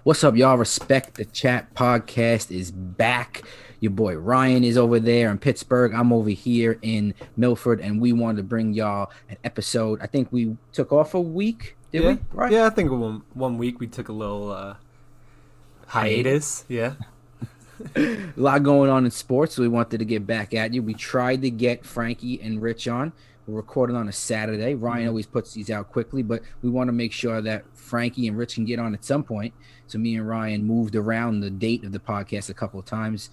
What's up, y'all? Respect the Chat podcast is back. Your boy Ryan is over there in Pittsburgh. I'm over here in Milford, and we wanted to bring y'all an episode. I think we took off a week, did Yeah, we? Right? yeah. I think one week we took a little Hiatus. hiatus. Yeah. A lot going on in sports, so we wanted to get back at you. We tried to get Frankie and Rich on. We're recording on a Saturday. Ryan Mm. always puts these out quickly, but we want to make sure that Frankie and Rich can get on at some point. So me and Ryan moved around the date of the podcast a couple of times.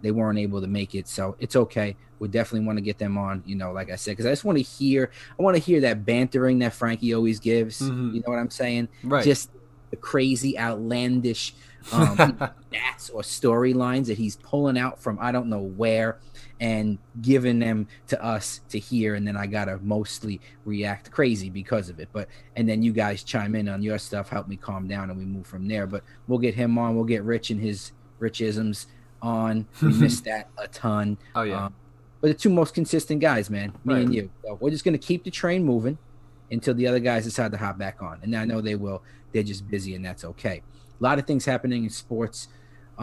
They weren't able to make it, so it's okay. We definitely want to get them on, like I said, because I just want to hear. I want to hear that bantering that Frankie always gives. Hmm. You know what I'm saying? Right. Just the crazy, outlandish stats or storylines that he's pulling out from I don't know where and giving them to us to hear, and then I gotta mostly react crazy because of it. But and then you guys chime in on your stuff, help me calm down, and we move from there. But we'll get him on. We'll get Rich and his Richisms on. We missed that a ton. Oh yeah. But the two most consistent guys, man, me Right. and you. So we're just gonna keep the train moving until the other guys decide to hop back on. And I know they will. They're just busy, and that's okay. A lot of things happening in sports. A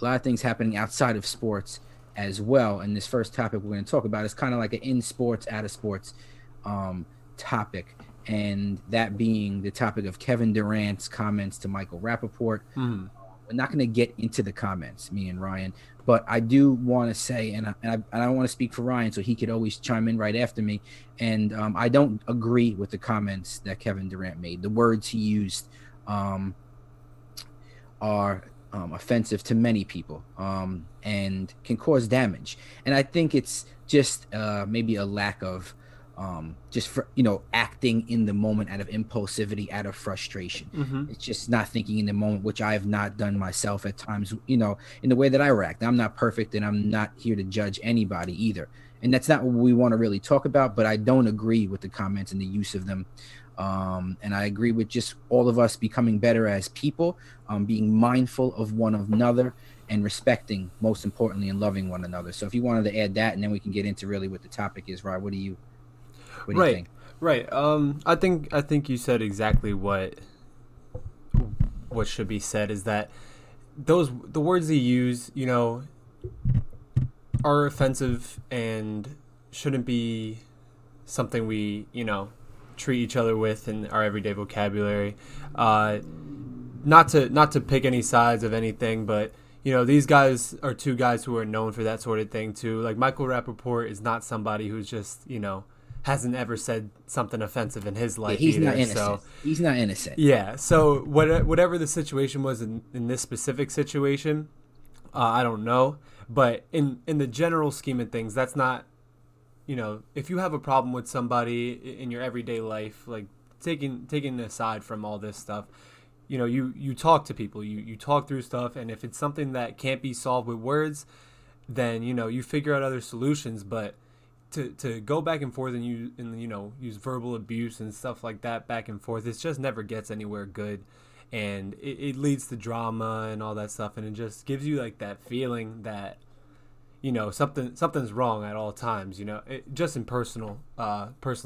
lot of things happening outside of sports as well. And this first topic we're going to talk about is kind of like an in sports, out of sports topic. And that being the topic of Kevin Durant's comments to Michael Rappaport. Mm. We're not going to get into the comments, me and Ryan, but I do want to say, and I want to speak for Ryan, so he could always chime in right after me. And I don't agree with the comments that Kevin Durant made. The words he used are offensive to many people and can cause damage. And I think it's just maybe a lack of just for acting in the moment out of impulsivity, out of frustration. Hmm. It's just not thinking in the moment, which I have not done myself at times, in the way that I react. I'm not perfect, and I'm not here to judge anybody either. And that's not what we want to really talk about, but I don't agree with the comments and the use of them. And I agree with just all of us becoming better as people, being mindful of one another and respecting, most importantly, and loving one another. So if you wanted to add that, and then we can get into really what the topic is, right? What do you Right. think? Right. I think you said exactly what should be said is that the words he used, are offensive and shouldn't be something we, treat each other with in our everyday vocabulary. Not to pick any sides of anything, but these guys are two guys who are known for that sort of thing too. Like Michael Rappaport is not somebody who's just hasn't ever said something offensive in his Yeah, life he's either. not innocent. So He's not innocent. yeah, so whatever the situation was in this specific situation, I don't know, but in the general scheme of things, that's not if you have a problem with somebody in your everyday life, like taking aside from all this stuff, you talk to people, you talk through stuff, and if it's something that can't be solved with words, then you figure out other solutions. But to go back and forth and use verbal abuse and stuff like that back and forth, it just never gets anywhere good, and it leads to drama and all that stuff, and it just gives you like that feeling that something's wrong at all times. Just in personal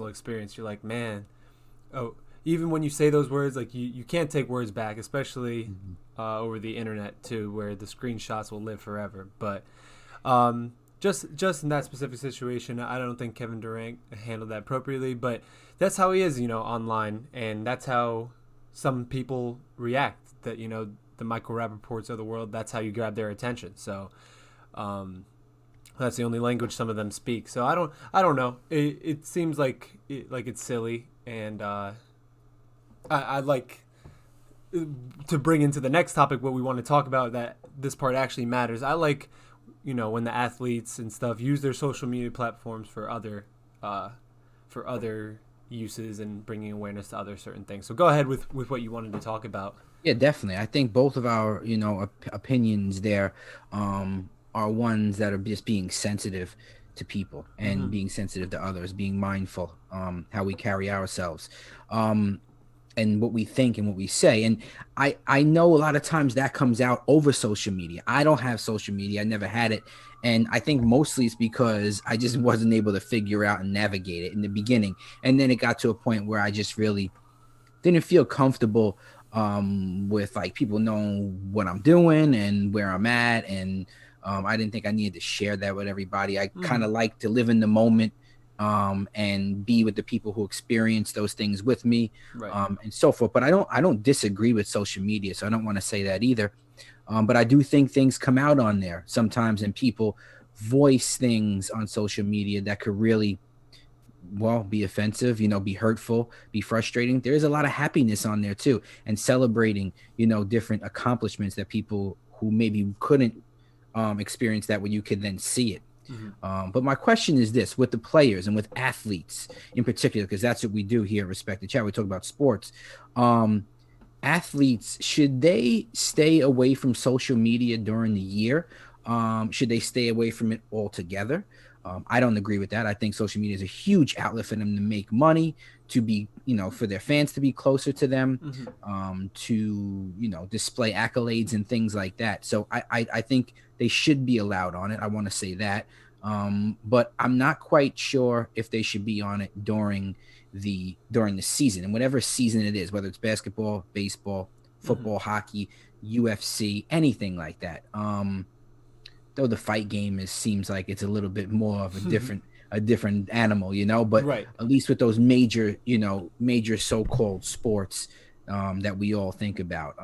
experience, you're like, man, oh, even when you say those words, like you can't take words back, especially over the internet too, where the screenshots will live forever. But just in that specific situation, I don't think Kevin Durant handled that appropriately. But that's how he is, online, and that's how some people react. That the Michael Rappaports of the world, that's how you grab their attention. So that's the only language some of them speak. So I don't know. It seems like it's silly, and I'd like to bring into the next topic what we want to talk about, that this part actually matters. I like when the athletes and stuff use their social media platforms for other uses and bringing awareness to other certain things. So go ahead with what you wanted to talk about. Yeah, definitely. I think both of our, opinions there are ones that are just being sensitive to people and Mm-hmm. being sensitive to others, being mindful how we carry ourselves. And what we think and what we say. And I know a lot of times that comes out over social media. I don't have social media. I never had it. And I think mostly it's because I just wasn't able to figure out and navigate it in the beginning. And then it got to a point where I just really didn't feel comfortable with like people knowing what I'm doing and where I'm at. And I didn't think I needed to share that with everybody. I kind Mm-hmm. of like to live in the moment, and be with the people who experience those things with me, Right. and so forth. But I don't disagree with social media, so I don't want to say that either. But I do think things come out on there sometimes, and people voice things on social media that could really, well, be offensive, be hurtful, be frustrating. There is a lot of happiness on there too, and celebrating, different accomplishments that people who maybe couldn't experience that when you could then see it. Mm-hmm. But my question is this: with the players and with athletes in particular, because that's what we do here at Respect the Chat. We talk about sports. Um, Athletes, should they stay away from social media during the year? Should they stay away from it altogether? I don't agree with that. I think social media is a huge outlet for them to make money, to be, for their fans to be closer to them, Mm-hmm. to, display accolades and things like that. So I think they should be allowed on it. I want to say that. But I'm not quite sure if they should be on it during the season, and whatever season it is, whether it's basketball, baseball, Mm-hmm. football, hockey, UFC, anything like that. Though the fight game seems like it's a little bit more of a different animal, but Right. at least with those major so-called sports, that we all think about.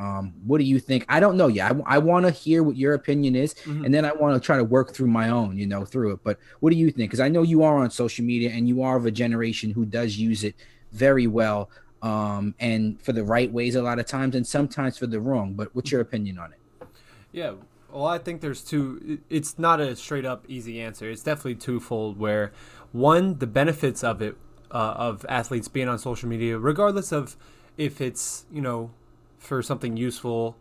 What do you think? I don't know. Yeah, I want to hear what your opinion is, Mm-hmm. and then I want to try to work through my own, through it. But what do you think? Because I know you are on social media, and you are of a generation who does use it very well, and for the right ways a lot of times, and sometimes for the wrong. But what's your Mm-hmm. opinion on it? Yeah. Well, I think there's two. It's not a straight up easy answer. It's definitely twofold. Where one, the benefits of it, of athletes being on social media, regardless of if it's for something useful,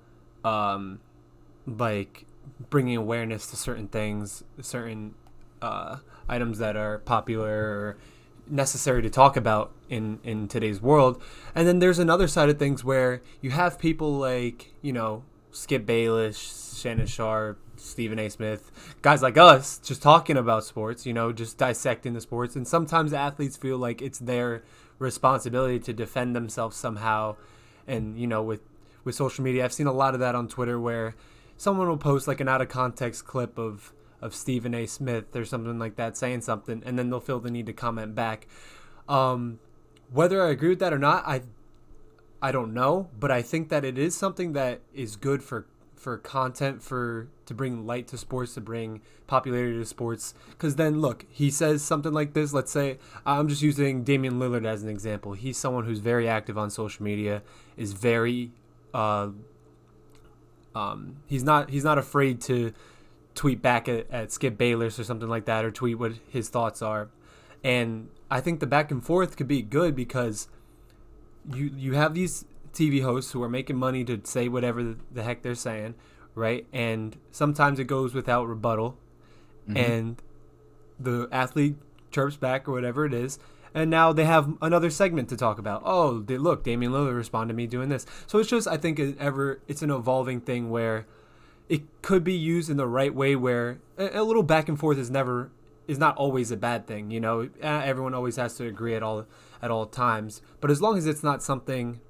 um, like bringing awareness to certain things, certain items that are popular or necessary to talk about in today's world. And then there's another side of things where you have people like Skip Bayless, Shannon Sharp, Stephen A. Smith, guys like us just talking about sports, just dissecting the sports. And sometimes athletes feel like it's their responsibility to defend themselves somehow. And with social media, I've seen a lot of that on Twitter where someone will post like an out of context clip of Stephen A. Smith or something like that saying something, and then they'll feel the need to comment back. Um, Whether I agree with that or not, I don't know, but I think that it is something that is good for content, for to bring light to sports, to bring popularity to sports. Because then look, he says something like this. Let's say I'm just using Damian Lillard as an example. He's someone who's very active on social media, is very he's not afraid to tweet back at Skip Bayless or something like that, or tweet what his thoughts are. And I think the back and forth could be good because you have these TV hosts who are making money to say whatever the heck they're saying, right? And sometimes it goes without rebuttal, Mm-hmm. and the athlete chirps back or whatever it is, and now they have another segment to talk about. Oh, look, Damian Lillard responded to me doing this. So it's just, I think, it's an evolving thing where it could be used in the right way, where a little back and forth is not always a bad thing. Everyone always has to agree at all times, but as long as it's not something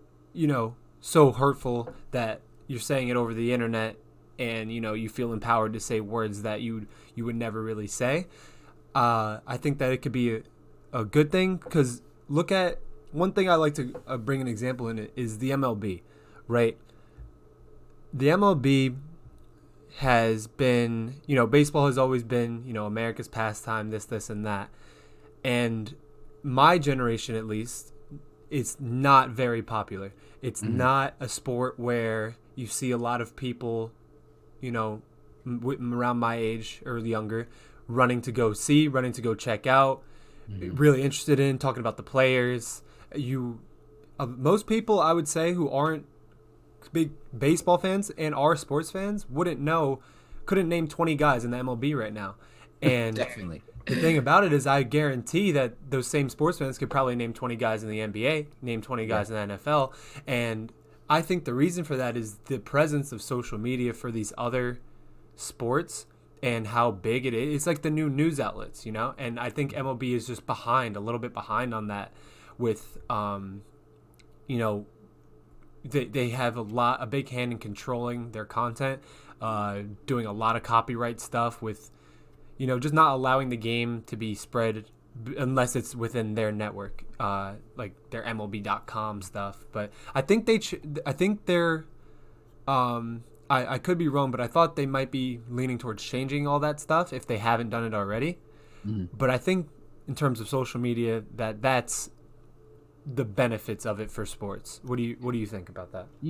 so hurtful that you're saying it over the internet, and you feel empowered to say words that you would never really say. I think that it could be a good thing, because look at one thing I like to bring an example in it is the MLB, right? The MLB has been, baseball has always been, America's pastime, this, and that. And my generation, at least, it's not very popular. It's Mm-hmm. not a sport where you see a lot of people, around my age or younger, running to go see, running to go check out, Mm-hmm. really interested in talking about the players. Most people, I would say, who aren't big baseball fans and are sports fans couldn't name 20 guys in the MLB right now. And Definitely. the thing about it is, I guarantee that those same sports fans could probably name 20 guys in the NBA, name 20 Yeah. guys in the NFL. And I think the reason for that is the presence of social media for these other sports and how big it is. It's like the new news outlets, And I think MLB is just a little bit behind on that with, you know, they have a big hand in controlling their content, doing a lot of copyright stuff with, just not allowing the game to be spread unless it's within their network, like their MLB.com stuff. But I think they're I could be wrong, but I thought they might be leaning towards changing all that stuff if they haven't done it already. Mm-hmm. But I think in terms of social media, that's the benefits of it for sports. What do you think about that? Do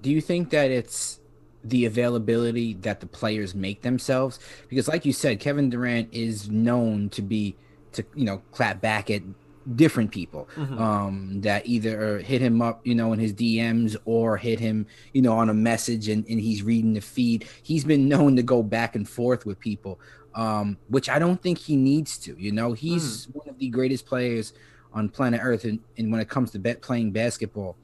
you think that it's the availability that the players make themselves? Because like you said, Kevin Durant is known to clap back at different people Mm-hmm. that either hit him up, in his DMs, or hit him, on a message, and he's reading the feed. He's been known to go back and forth with people, which I don't think he needs to. Mm-hmm. He's one of the greatest players on planet Earth, and when it comes to playing basketball.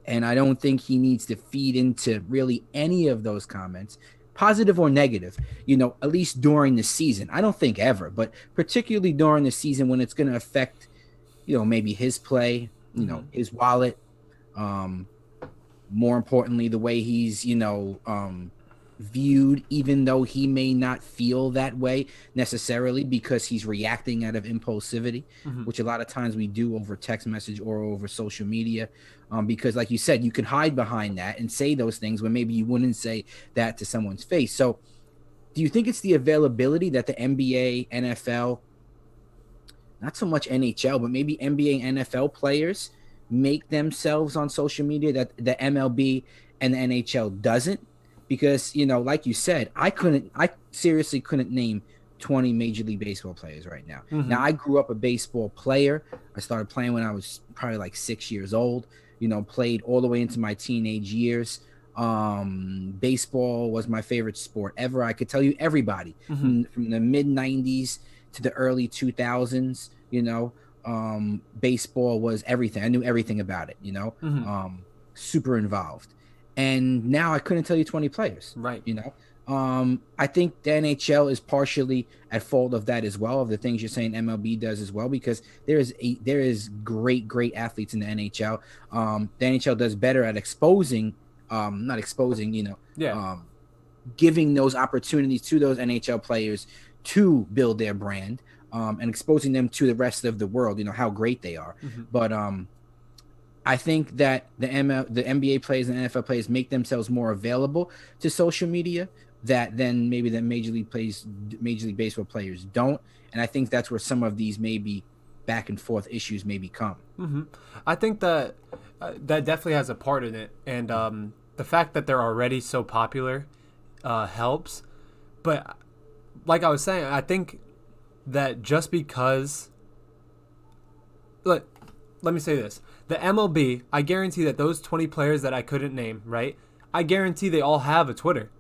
And I don't think he needs to feed into really any of those comments, positive or negative, at least during the season. I don't think ever, but particularly during the season when it's going to affect, maybe his play, Mm-hmm. his wallet. Um, More importantly, the way he's, viewed, even though he may not feel that way necessarily because he's reacting out of impulsivity, Mm-hmm. which a lot of times we do over text message or over social media. Because like you said, you can hide behind that and say those things when maybe you wouldn't say that to someone's face. So do you think it's the availability that the NBA, NFL, not so much NHL, but maybe NBA and NFL players make themselves on social media that the MLB and the NHL doesn't? Because, like you said, I seriously couldn't name 20 Major League Baseball players right now. Mm-hmm. Now, I grew up a baseball player. I started playing when I was probably like 6 years old, played all the way into my teenage years. Baseball was my favorite sport ever. I could tell you everybody Mm-hmm. from the mid 90s to the early 2000s. Baseball was everything. I knew everything about it, Mm-hmm. super involved. And now I couldn't tell you 20 players, Right. I think the NHL is partially at fault of that as well, of the things you're saying MLB does as well, because there is great athletes in the NHL. The NHL does better at exposing, not exposing, Yeah. giving those opportunities to those NHL players to build their brand, and exposing them to the rest of the world, how great they are. Mm-hmm. But I think that the NBA players and NFL players make themselves more available to social media that then maybe the Major League Baseball players don't. And I think that's where some of these maybe back and forth issues maybe come. Mm-hmm. I think that that definitely has a part in it, and the fact that they're already so popular helps. But like I was saying, I think that just because, let me say this: the MLB, I guarantee that those 20 players that I couldn't name, right? I guarantee they all have a Twitter.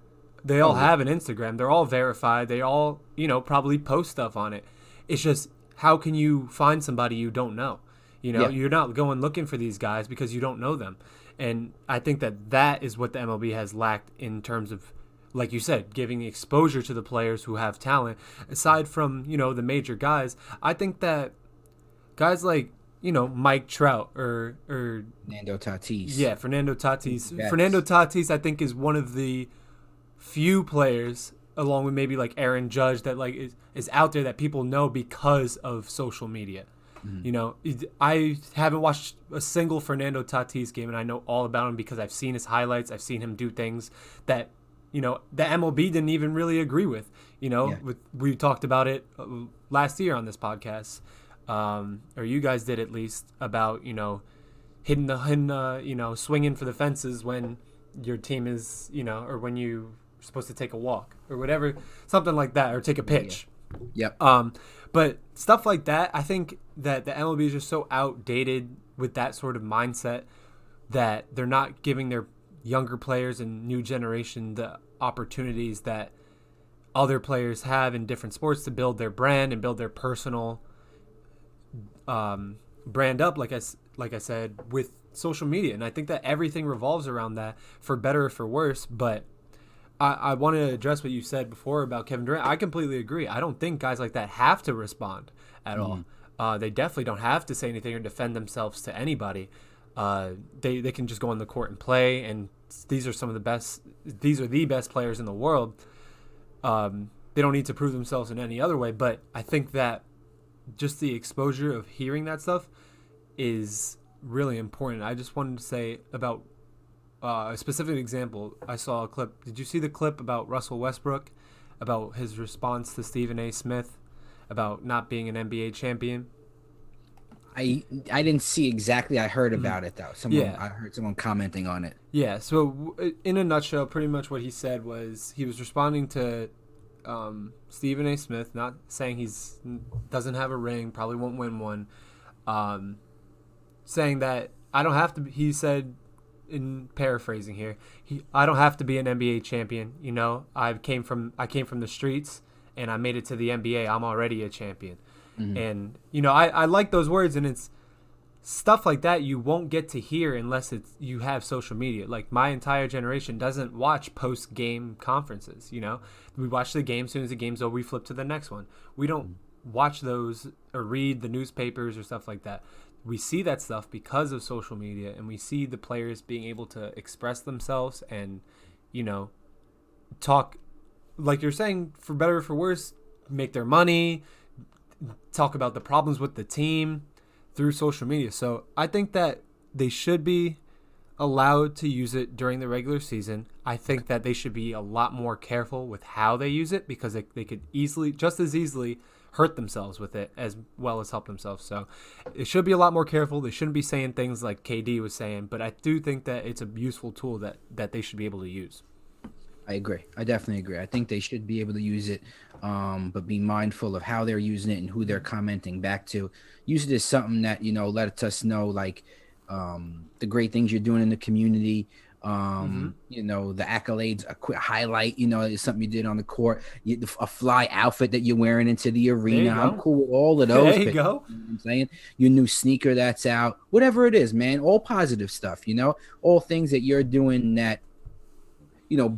They all Oh yeah. have an Instagram. They're all verified. They all, probably post stuff on it. It's just, how can you find somebody you don't know? Yeah. You're not going looking for these guys because you don't know them. And I think that is what the MLB has lacked in terms of, like you said, giving exposure to the players who have talent. Aside from, the major guys, I think that guys like, Mike Trout or Fernando Tatis. yeah, Fernando Tatis. Yes. Fernando Tatis, I think, is one of the few players, along with maybe like Aaron Judge, that like is out there that people know because of social media. Mm-hmm. I haven't watched a single Fernando Tatis game, and I know all about him because I've seen his highlights. I've seen him do things that the MLB didn't even really agree with. Yeah. We talked about it last year on this podcast, or you guys did at least, about hitting swinging for the fences when your team is or when you're supposed to take a walk or whatever, something like that, or take a pitch. Yep. But stuff like that, I think that the MLB is just so outdated with that sort of mindset that they're not giving their younger players and new generation the opportunities that other players have in different sports to build their brand and build their personal brand up, like I said, with social media. And I think that everything revolves around that, for better or for worse. But I want to address what you said before about Kevin Durant. I completely agree. I don't think guys like that have to respond at all. They definitely don't have to say anything or defend themselves to anybody. They can just go on the court and play, and these are some of the best. These are the best players in the world. They don't need to prove themselves in any other way. But I think that just the exposure of hearing that stuff is really important. I just wanted to say about a specific example. I saw a clip. Did you see the clip about Russell Westbrook, about his response to Stephen A. Smith about not being an NBA champion? I didn't see exactly. I heard Mm-hmm. about it though. Someone Yeah, I heard someone commenting on it. yeah. So in a nutshell, pretty much what he said was he was responding to Stephen A. Smith, not saying he's doesn't have a ring, probably won't win one, um, saying that I don't have to. He said, in paraphrasing here, I don't have to be an NBA champion. You know, I came from the streets and I made it to the NBA. I'm already a champion. Mhm. And you know, I like those words, and it's stuff like that you won't get to hear unless it's you have social media. Like my entire generation doesn't watch post game conferences. You know, we watch the game. As soon as the game's over, we flip to the next one. We don't watch those or read the newspapers or stuff like that. We see that stuff because of social media, and we see the players being able to express themselves and, you know, talk like you're saying, for better or for worse, make their money, talk about the problems with the team through social media. So I think that they should be allowed to use it during the regular season. I think that they should be a lot more careful with how they use it, because they could easily, just as easily, hurt themselves with it as well as help themselves. So it should be a lot more careful. They shouldn't be saying things like KD was saying, but I do think that it's a useful tool that they should be able to use. I agree. I definitely agree. I think they should be able to use it, but be mindful of how they're using it and who they're commenting back to. Use it as something that, lets us know, like, the great things you're doing in the community. Mm-hmm. The accolades, a quick highlight, is something you did on the court, a fly outfit that you're wearing into the There arena. you I'm go. cool with all of There those you pictures. go. You know what I'm saying? Your new sneaker that's out, whatever it is, man, all positive stuff, all things that you're doing that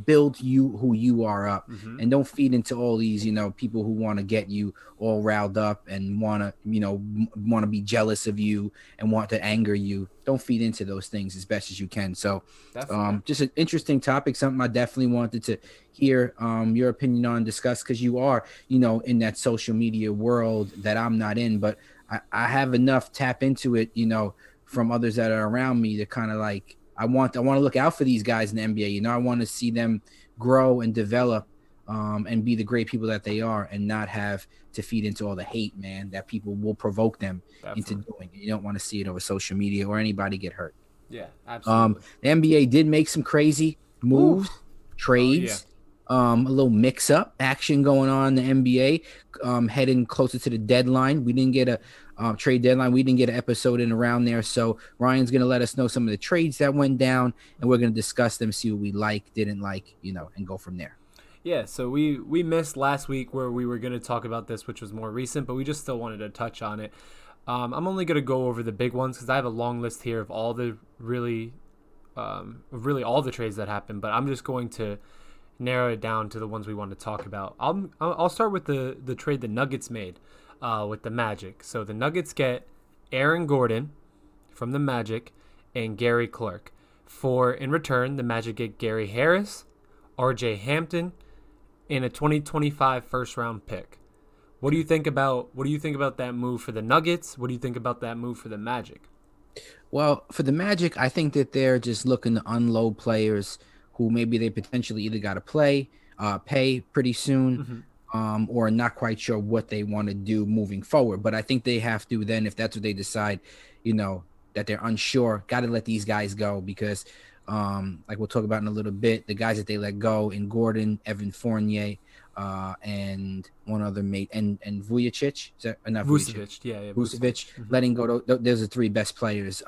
build you who you are up, Mm-hmm. and don't feed into all these people who want to get you all riled up and want to be jealous of you and want to anger you. Don't feed into those things as best as you can. So Definitely. just an interesting topic, something I definitely wanted to hear your opinion on, discuss, because you are in that social media world that I'm not in, but I have enough tap into it from others that are around me to kind of like I want to look out for these guys in the NBA. I want to see them grow and develop, and be the great people that they are, and not have to feed into all the hate, man, that people will provoke them into Definitely. doing. You don't want to see it over social media or anybody get hurt. Yeah, absolutely. The NBA did make some crazy Ooh. moves, Oh yeah. trades, a little mix-up action going on in the NBA, heading closer to the deadline. We didn't get a trade deadline. We didn't get an episode in around there. So Ryan's going to let us know some of the trades that went down, and we're going to discuss them, see what we like, didn't like, and go from there. Yeah, so we missed last week where we were going to talk about this, which was more recent, but we just still wanted to touch on it. I'm only going to go over the big ones because I have a long list here of all the really all the trades that happened, but I'm just going to narrow it down to the ones we want to talk about. I'll start with the trade the Nuggets made with the Magic. So the Nuggets get Aaron Gordon from the Magic and Gary Clark. In return, the Magic get Gary Harris, R.J. Hampton, and a 2025 first round pick. What do you think about that move for the Nuggets? What do you think about that move for the Magic? Well, for the Magic, I think that they're just looking to unload players who maybe they potentially either got to pay pretty soon, Mm-hmm. or not quite sure what they want to do moving forward. But I think they have to then, if that's what they decide, that they're unsure, got to let these guys go because, like we'll talk about in a little bit, the guys that they let go in Gordon, Evan Fournier, and one other mate, and Vujicic, is that not Vujicic? Vucevic, yeah, Vucevic, Mm-hmm. letting go. There's the three best players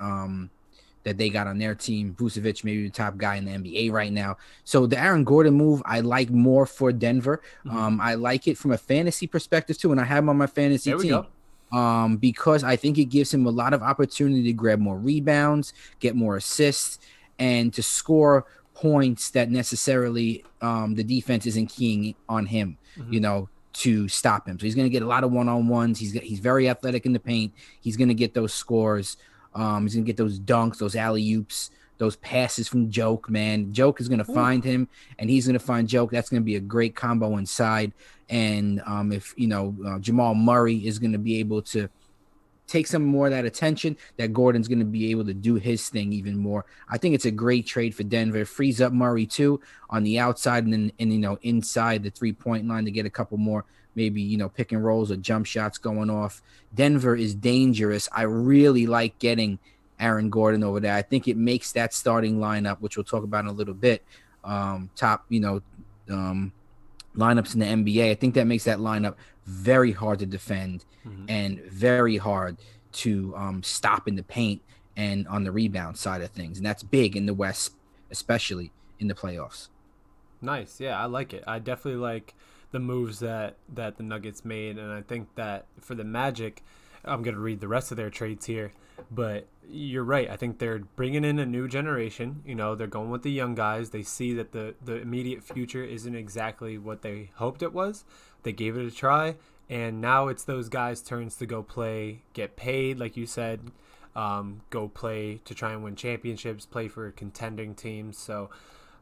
that they got on their team. Vucevic, maybe the top guy in the NBA right now. So the Aaron Gordon move, I like more for Denver. Mm-hmm. I like it from a fantasy perspective too, and I have him on my fantasy There we team. go. Because I think it gives him a lot of opportunity to grab more rebounds, get more assists, and to score points that necessarily the defense isn't keying on him, Mm-hmm. to stop him. So he's going to get a lot of one-on-ones. He's very athletic in the paint. He's going to get those scores. He's gonna get those dunks, those alley oops, those passes from Joke. Man, Joke is gonna Ooh. find him, and he's gonna find Joke. That's gonna be a great combo inside. And if Jamal Murray is gonna be able to take some more of that attention, that Gordon's going to be able to do his thing even more. I think it's a great trade for Denver. It frees up Murray too on the outside and then inside the 3-point line to get a couple more maybe pick and rolls or jump shots going off. Denver is dangerous. I really like getting Aaron Gordon over there. I think it makes that starting lineup, which we'll talk about in a little bit, top lineups in the NBA. I think that makes that lineup very hard to defend and very hard to stop in the paint and on the rebound side of things. And that's big in the West, especially in the playoffs. Nice. Yeah, I like it. I definitely like the moves that the Nuggets made, and I think that for the Magic, I'm going to read the rest of their trades here, but you're right. I think they're bringing in a new generation. They're going with the young guys. They see that the immediate future isn't exactly what they hoped it was. They gave it a try, and now it's those guys' turns to go play, get paid, like you said, go play to try and win championships, play for contending teams. So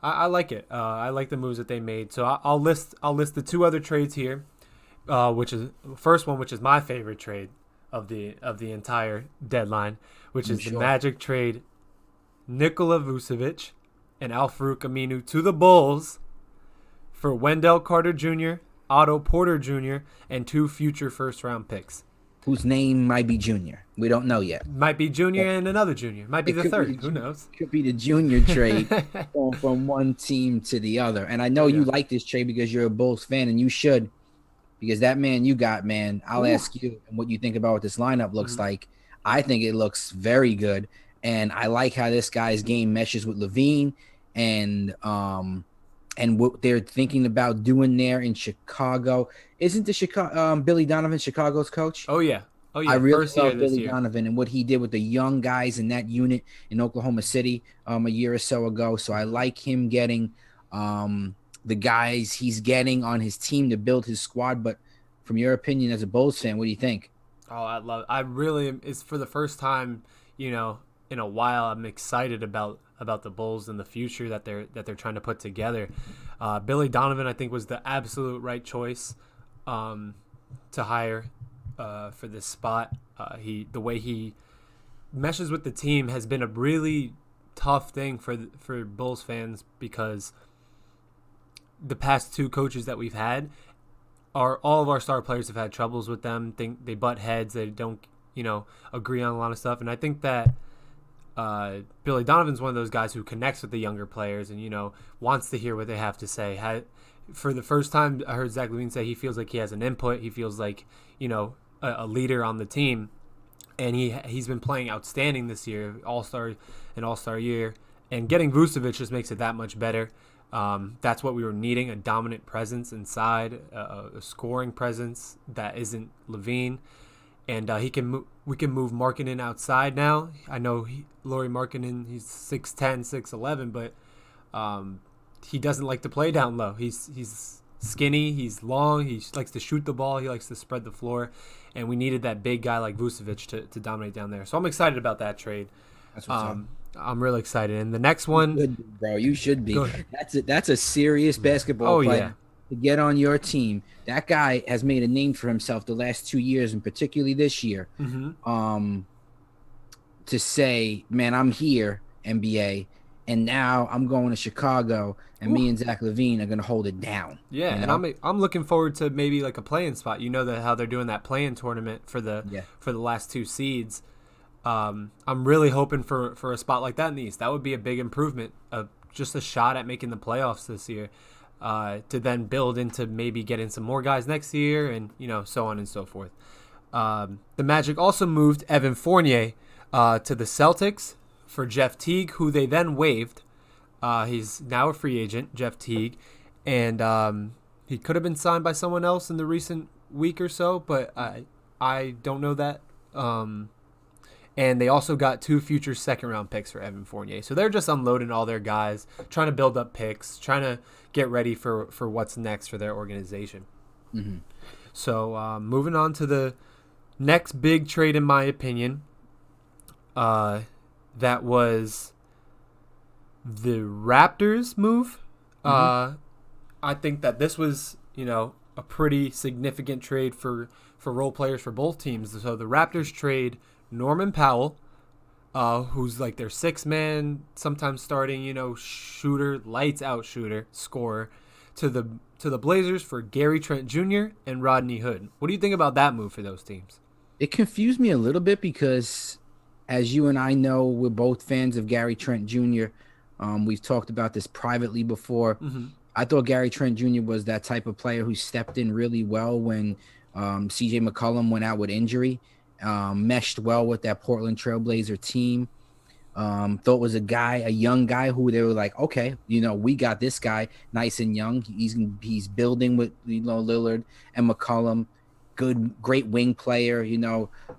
I like it. I like the moves that they made. So I'll list the two other trades here, which is first one, which is my favorite trade of the entire deadline, which is the Magic trade Nikola Vucevic and Al-Farouq Aminu to the Bulls for Wendell Carter Jr., Otto Porter Jr., and 2 future first-round picks. Whose name might be Junior. We don't know yet. Might be Junior and another Junior. Might be the third. Who knows? Could be the Junior trade from one team to the other. And I know you like this trade because you're a Bulls fan, and you should, because that man you got, man, I'll ask you what you think about what this lineup looks like. I think it looks very good, and I like how this guy's game meshes with Levine and what they're thinking about doing there in Chicago. Isn't the Chicago Billy Donovan Chicago's coach? Oh yeah. I really love Billy Donovan and what he did with the young guys in that unit in Oklahoma City a year or so ago. So I like him getting the guys he's getting on his team to build his squad. But from your opinion as a Bulls fan, what do you think? Oh, I really am. It's for the first time, in a while. I'm excited about the Bulls and the future that they're trying to put together. Billy Donovan, I think, was the absolute right choice to hire for this spot. The way he meshes with the team has been a really tough thing for Bulls fans, because the past 2 coaches that we've had all of our star players have had troubles with them. They butt heads. They don't agree on a lot of stuff, and I think that Billy Donovan's one of those guys who connects with the younger players and wants to hear what they have to say. For the first time, I heard Zach LaVine say he feels like he has an input. He feels like a leader on the team, and he's been playing outstanding this year, all-star year, and getting Vucevic just makes it that much better. That's what we were needing, a dominant presence inside, a scoring presence that isn't LaVine. And we can move Markkanen outside now. I know Lauri Markkanen, he's 6'10", 6'11", but he doesn't like to play down low. He's skinny, he's long, he likes to shoot the ball, he likes to spread the floor, and we needed that big guy like Vucevic to dominate down there. So I'm excited about that trade. That's what's up. I'm really excited. And the next one, you should be. That's a serious basketball player. Yeah. To get on your team. That guy has made a name for himself the last 2 years, and particularly this year. To say, man, I'm here, NBA, and now I'm going to Chicago, and me and Zach LaVine are going to hold it down. Yeah, and I'm looking forward to maybe like a play-in spot. How they're doing that play-in tournament for the last 2 seeds. I'm really hoping for a spot like that in the East. That would be a big improvement, just a shot at making the playoffs this year, to then build into maybe getting some more guys next year, and so on and so forth. The Magic also moved Evan Fournier to the Celtics for Jeff Teague, who they then waived. He's now a free agent, Jeff Teague, and he could have been signed by someone else in the recent week or so, but I don't know that. And they also got 2 future second-round picks for Evan Fournier. So they're just unloading all their guys, trying to build up picks, trying to get ready for what's next for their organization. So moving on to the next big trade, in my opinion, uh, that was the Raptors move. Hmm. I think that this was, a pretty significant trade for role players for both teams. So the Raptors trade Norman Powell, who's like their six man, sometimes starting, shooter, lights out shooter, scorer, to the Blazers for Gary Trent Jr. and Rodney Hood. What do you think about that move for those teams? It confused me a little bit because, as you and I know, we're both fans of Gary Trent Jr. We've talked about this privately before. Mm-hmm. I thought Gary Trent Jr. was that type of player who stepped in really well when CJ McCollum went out with injury, meshed well with that Portland Trailblazer team. Thought was a young guy who they were like, okay, we got this guy nice and young. He's building with Lillard and McCollum, great wing player.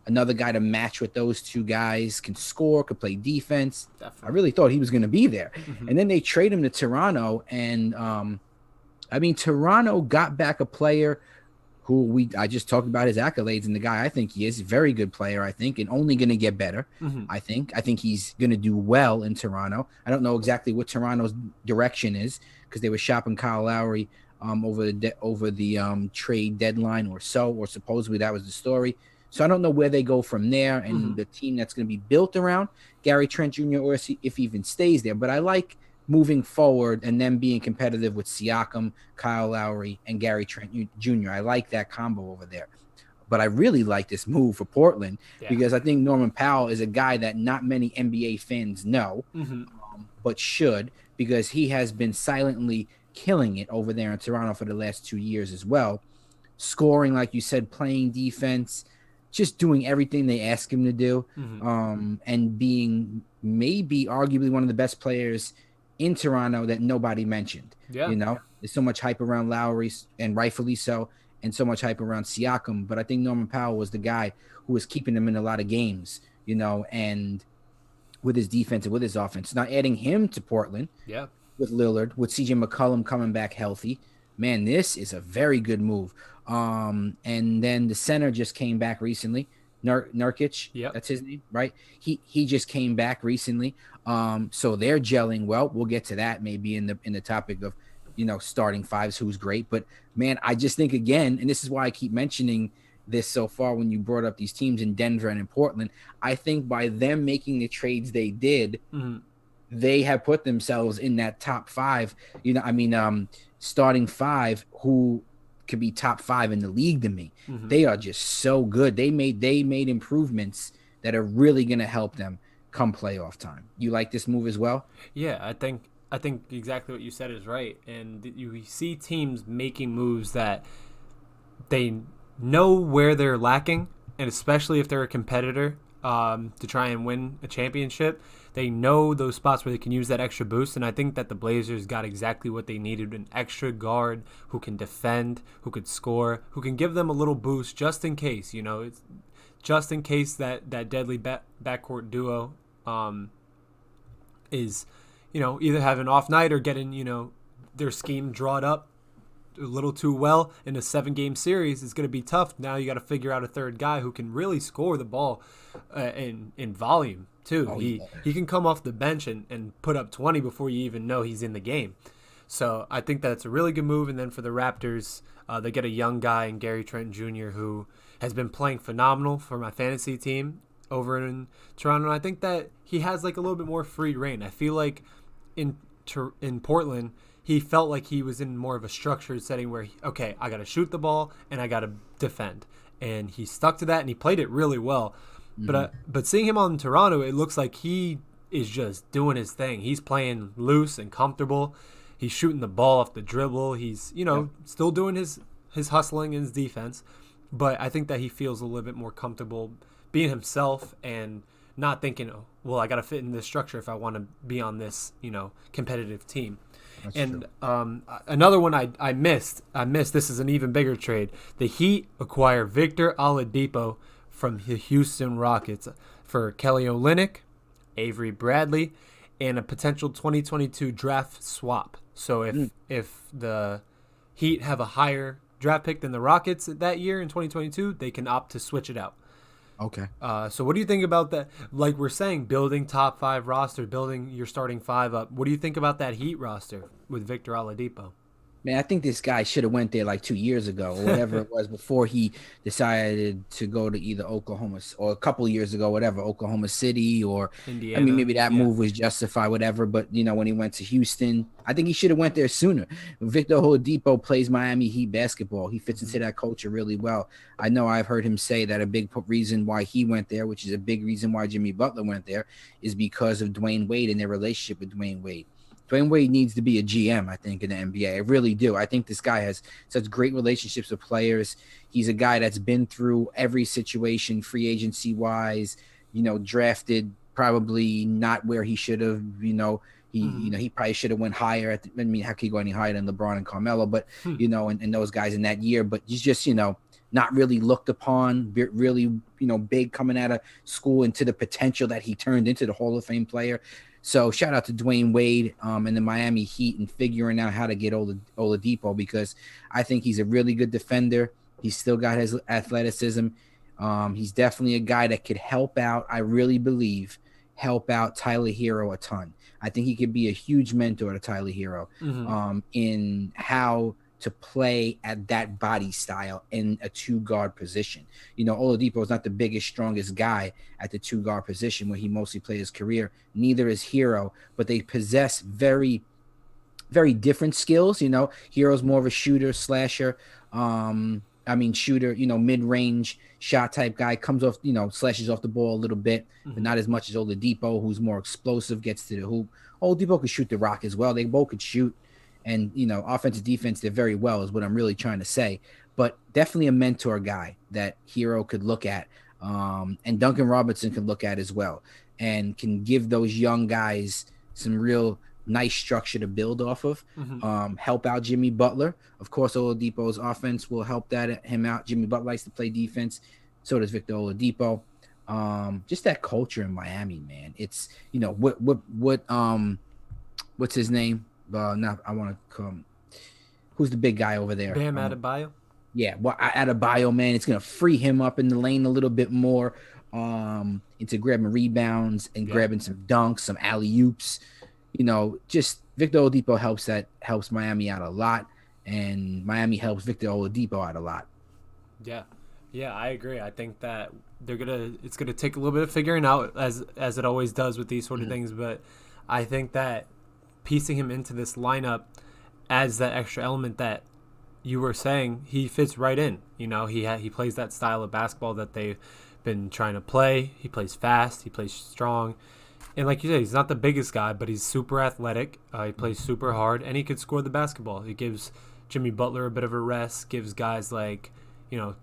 Another guy to match with those two guys, can score, could play defense. I Definitely. really thought he was going to be there, Mm-hmm. and then they trade him to Toronto, and I mean Toronto got back a player who I just talked about his accolades, and the guy I think he is a very good player, I think, and only going to get better. Mm-hmm. I think he's going to do well in Toronto. I don't know exactly what Toronto's direction is because they were shopping Kyle Lowry over the trade deadline or supposedly that was the story. So I don't know where they go from there Mm-hmm. and the team that's going to be built around Gary Trent Jr. or if he even stays there. But I like moving forward and then being competitive with Siakam, Kyle Lowry, and Gary Trent Jr. I like that combo over there. But I really like this move for Portland Yeah. because I think Norman Powell is a guy that not many NBA fans know, Mm-hmm. but should, because he has been silently killing it over there in Toronto for the last 2 years as well. Scoring, like you said, playing defense, just doing everything they ask him to do, Mm-hmm. and being maybe arguably one of the best players in Toronto that nobody mentioned. Yeah. There's so much hype around Lowry, and rightfully so, and so much hype around Siakam. But I think Norman Powell was the guy who was keeping them in a lot of games, and with his defense and with his offense. Now adding him to Portland Yeah. with Lillard, with CJ McCollum coming back healthy, man, this is a very good move. And then the center just came back recently. Nurkic, Yep. that's his name, right? He just came back recently. So they're gelling well. We'll get to that maybe in the topic of starting fives, who's great. But man, I just think again, and this is why I keep mentioning this so far when you brought up these teams in Denver and in Portland. I think by them making the trades they did, Mm-hmm. they have put themselves in that top five. Starting five who could be top five in the league to me. Mm-hmm. They are just so good. They made improvements that are really going to help them come playoff time. You like this move as well? Yeah, I think exactly what you said is right, and you see teams making moves that they know where they're lacking, and especially if they're a competitor, to try and win a championship, they know those spots where they can use that extra boost. And I think that the Blazers got exactly what they needed: an extra guard who can defend, who could score, who can give them a little boost just in case. It's just in case that deadly backcourt duo is, either have an off night or getting, their scheme drawn up a little too well in a 7-game series. Is going to be tough. Now you got to figure out a third guy who can really score the ball in volume too. Oh He yeah. he can come off the bench and put up 20 before you even know he's in the game. So I think that's a really good move. And then for the Raptors, they get a young guy in Gary Trent Jr. who has been playing phenomenal for my fantasy team over in Toronto. And I think that he has like a little bit more free reign. I feel like in Portland, he felt like he was in more of a structured setting where, okay, I got to shoot the ball and I got to defend. And he stuck to that and he played it really well. Mm-hmm. But seeing him on Toronto, it looks like he is just doing his thing. He's playing loose and comfortable. He's shooting the ball off the dribble. He's, Yep. still doing his hustling and his defense. But I think that he feels a little bit more comfortable being himself and not thinking, oh, well, I got to fit in this structure if I want to be on this, competitive team. That's And true. another one I missed. This is an even bigger trade. The Heat acquire Victor Oladipo from the Houston Rockets for Kelly Olynyk, Avery Bradley, and a potential 2022 draft swap. So if the Heat have a higher draft pick than the Rockets that year in 2022, they can opt to switch it out. Okay. So what do you think about that? Like we're saying, building top five roster, building your starting five up. What do you think about that Heat roster with Victor Oladipo? Man, I think this guy should have went there like 2 years ago or whatever it was before he decided to go to either Oklahoma or a couple of years ago, whatever, Oklahoma City or I mean Indiana, maybe that yeah. move was justified, whatever. But when he went to Houston, I think he should have went there sooner. Victor Oladipo plays Miami Heat basketball. He fits Hmm. into that culture really well. I know I've heard him say that a big reason why he went there, which is a big reason why Jimmy Butler went there, is because of Dwayne Wade and their relationship with Dwayne Wade. Dwayne Wade needs to be a GM, I think, in the NBA. I really do. I think this guy has such great relationships with players. He's a guy that's been through every situation, free agency wise, drafted probably not where he should have, Hmm. he probably should have went higher I mean, how could he go any higher than LeBron and Carmelo, but and those guys in that year, but he's just, not really looked upon, really, big coming out of school into the potential that he turned into the Hall of Fame player. So shout out to Dwayne Wade and the Miami Heat and figuring out how to get Oladipo because I think he's a really good defender. He's still got his athleticism. He's definitely a guy that could help out. I really believe help out Tyler Hero a ton. I think he could be a huge mentor to Tyler Hero Hmm. in how to play at that body style in a two guard position. Oladipo is not the biggest, strongest guy at the two guard position where he mostly played his career. Neither is Hero, but they possess very, very different skills. Hero's more of a shooter, slasher. I mean, shooter, mid range shot type guy, comes off, slashes off the ball a little bit, but Hmm. not as much as Oladipo, who's more explosive, gets to the hoop. Oladipo could shoot the rock as well. They both could shoot. And, offensive defense, they're very well, is what I'm really trying to say. But definitely a mentor guy that Hero could look at. And Duncan Robinson can look at as well and can give those young guys some real nice structure to build off of. Hmm. Help out Jimmy Butler. Of course, Oladipo's offense will help him out. Jimmy Butler likes to play defense. So does Victor Oladipo. Just that culture in Miami, man. It's what's his name? Not I want to come. Who's the big guy over there? Bam Adebayo. Yeah, well, out of bio, man, it's gonna free him up in the lane a little bit more. Into grabbing rebounds and Yeah. grabbing some dunks, some alley oops. Just Victor Oladipo helps Miami out a lot, and Miami helps Victor Oladipo out a lot. Yeah. Yeah, I agree. I think that it's gonna take a little bit of figuring out as it always does with these sort of Mhm. things, but I think that piecing him into this lineup adds that extra element that you were saying he fits right in. He plays that style of basketball that they've been trying to play. He plays fast, he plays strong. And like you said, he's not the biggest guy, but he's super athletic. He plays super hard, and he could score the basketball. He gives Jimmy Butler a bit of a rest, gives guys like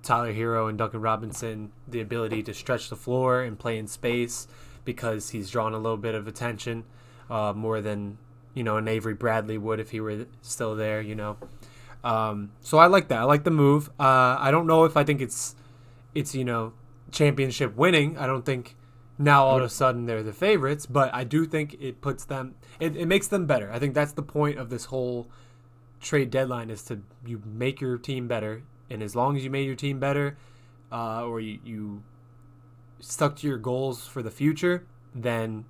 Tyler Hero and Duncan Robinson the ability to stretch the floor and play in space because he's drawn a little bit of attention more than an Avery Bradley would if he were still there. So I like that. I like the move. I don't know if I think it's championship winning. I don't think now all of a sudden they're the favorites, but I do think it puts them. It makes them better. I think that's the point of this whole trade deadline is to you make your team better, and as long as you made your team better, or you stuck to your goals for the future, then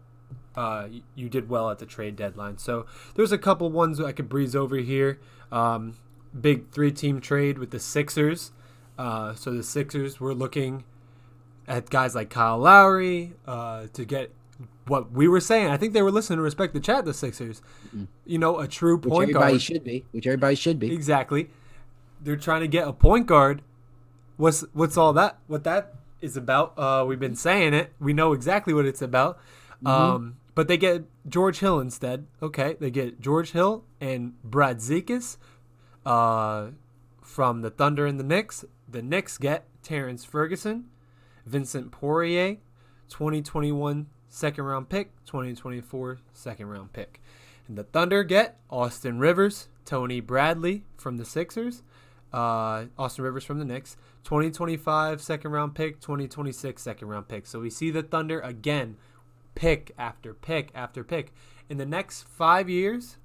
you did well at the trade deadline. So there's a couple ones I could breeze over here. Big 3-team trade with the Sixers. So the Sixers were looking at guys like Kyle Lowry to get what we were saying. I think they were listening to Respect the Chat, the Sixers. Mhm. A true Which point everybody guard. should be. Which everybody should be. Exactly. They're trying to get a point guard. What's all that? What that is about? We've been saying it. We know exactly what it's about. Mm-hmm. But they get George Hill instead. Okay, they get George Hill and Brad Zekis from the Thunder and the Knicks. The Knicks get Terrence Ferguson, Vincent Poirier, 2021 second round pick, 2024 second round pick. And the Thunder get Austin Rivers, Tony Bradley from the Sixers, Austin Rivers from the Knicks, 2025 second round pick, 2026 second round pick. So we see the Thunder again, pick after pick after pick. In the next 5 years,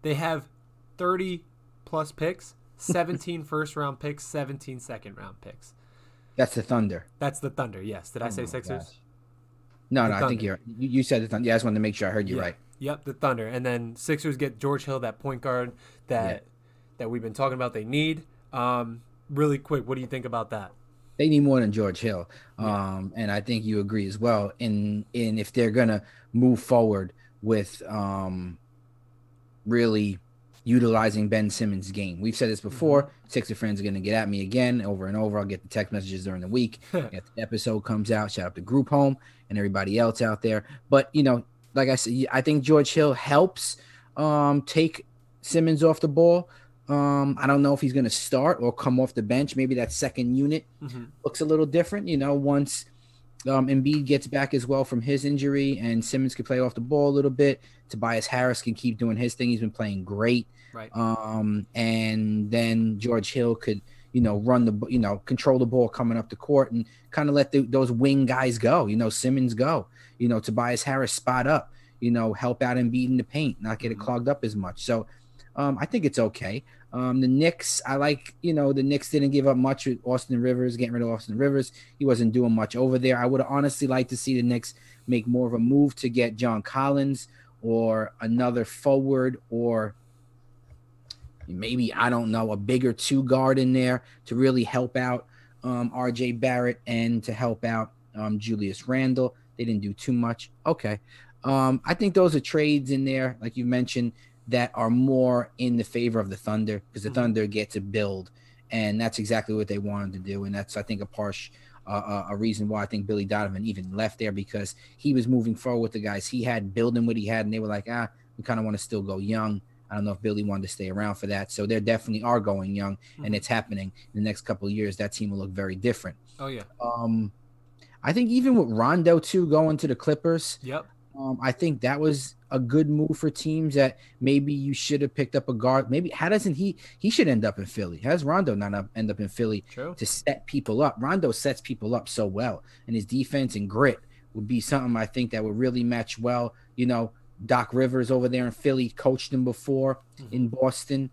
they have 30 plus picks, 17 first round picks, 17 second round picks. That's the Thunder. That's the Thunder. Yes. Did I Oh say my Sixers? gosh. No, The no, I think Thunder. you said the Thunder. Yeah, I just wanted to make sure I heard you Yeah. right. Yep. The Thunder. And then Sixers get George Hill, that point guard Yeah. that we've been talking about. They need. Really quick, what do you think about that? They need more than George Hill. Yeah. And I think you agree as well. In if they're gonna move forward with really utilizing Ben Simmons' game. We've said this Mm-hmm. before. Sixer fans are going to get at me again over and over. I'll get the text messages during the week. If the episode comes out, shout out to Group Home and everybody else out there. But, like I said, I think George Hill helps take Simmons off the ball. I don't know if he's going to start or come off the bench. Maybe that second unit Mm-hmm. looks a little different, once Embiid gets back as well from his injury, and Simmons can play off the ball a little bit. Tobias Harris can keep doing his thing. He's been playing great. Right. And then George Hill could, run control the ball coming up the court and kind of let those wing guys go. Simmons go. Tobias Harris spot up. Help out Embiid in the paint, not get it Mm-hmm. clogged up as much. So I think it's okay. The Knicks, I like, the Knicks didn't give up much with Austin Rivers, getting rid of Austin Rivers. He wasn't doing much over there. I would honestly like to see the Knicks make more of a move to get John Collins or another forward, or maybe, I don't know, a bigger two guard in there to really help out RJ Barrett and to help out Julius Randle. They didn't do too much. Okay. I think those are trades in there, like you mentioned, that are more in the favor of the Thunder, because the Mm-hmm. Thunder get to build, and that's exactly what they wanted to do. And that's, I think, a reason why I think Billy Donovan even left there, because he was moving forward with the guys he had, building what he had, and they were like, we kind of want to still go young. I don't know if Billy wanted to stay around for that. So they definitely are going young, and Mm-hmm. it's happening. In the next couple of years, that team will look very different. Oh yeah. Um, I think even with Rondo too going to the Clippers, Yep. I think that was a good move for teams that maybe you should have picked up a guard. Maybe how doesn't he should end up in Philly? How does Rondo not end up in Philly True. to set people up? Rondo sets people up so well, and his defense and grit would be something I think that would really match well. Doc Rivers over there in Philly coached him before Mm-hmm. in Boston.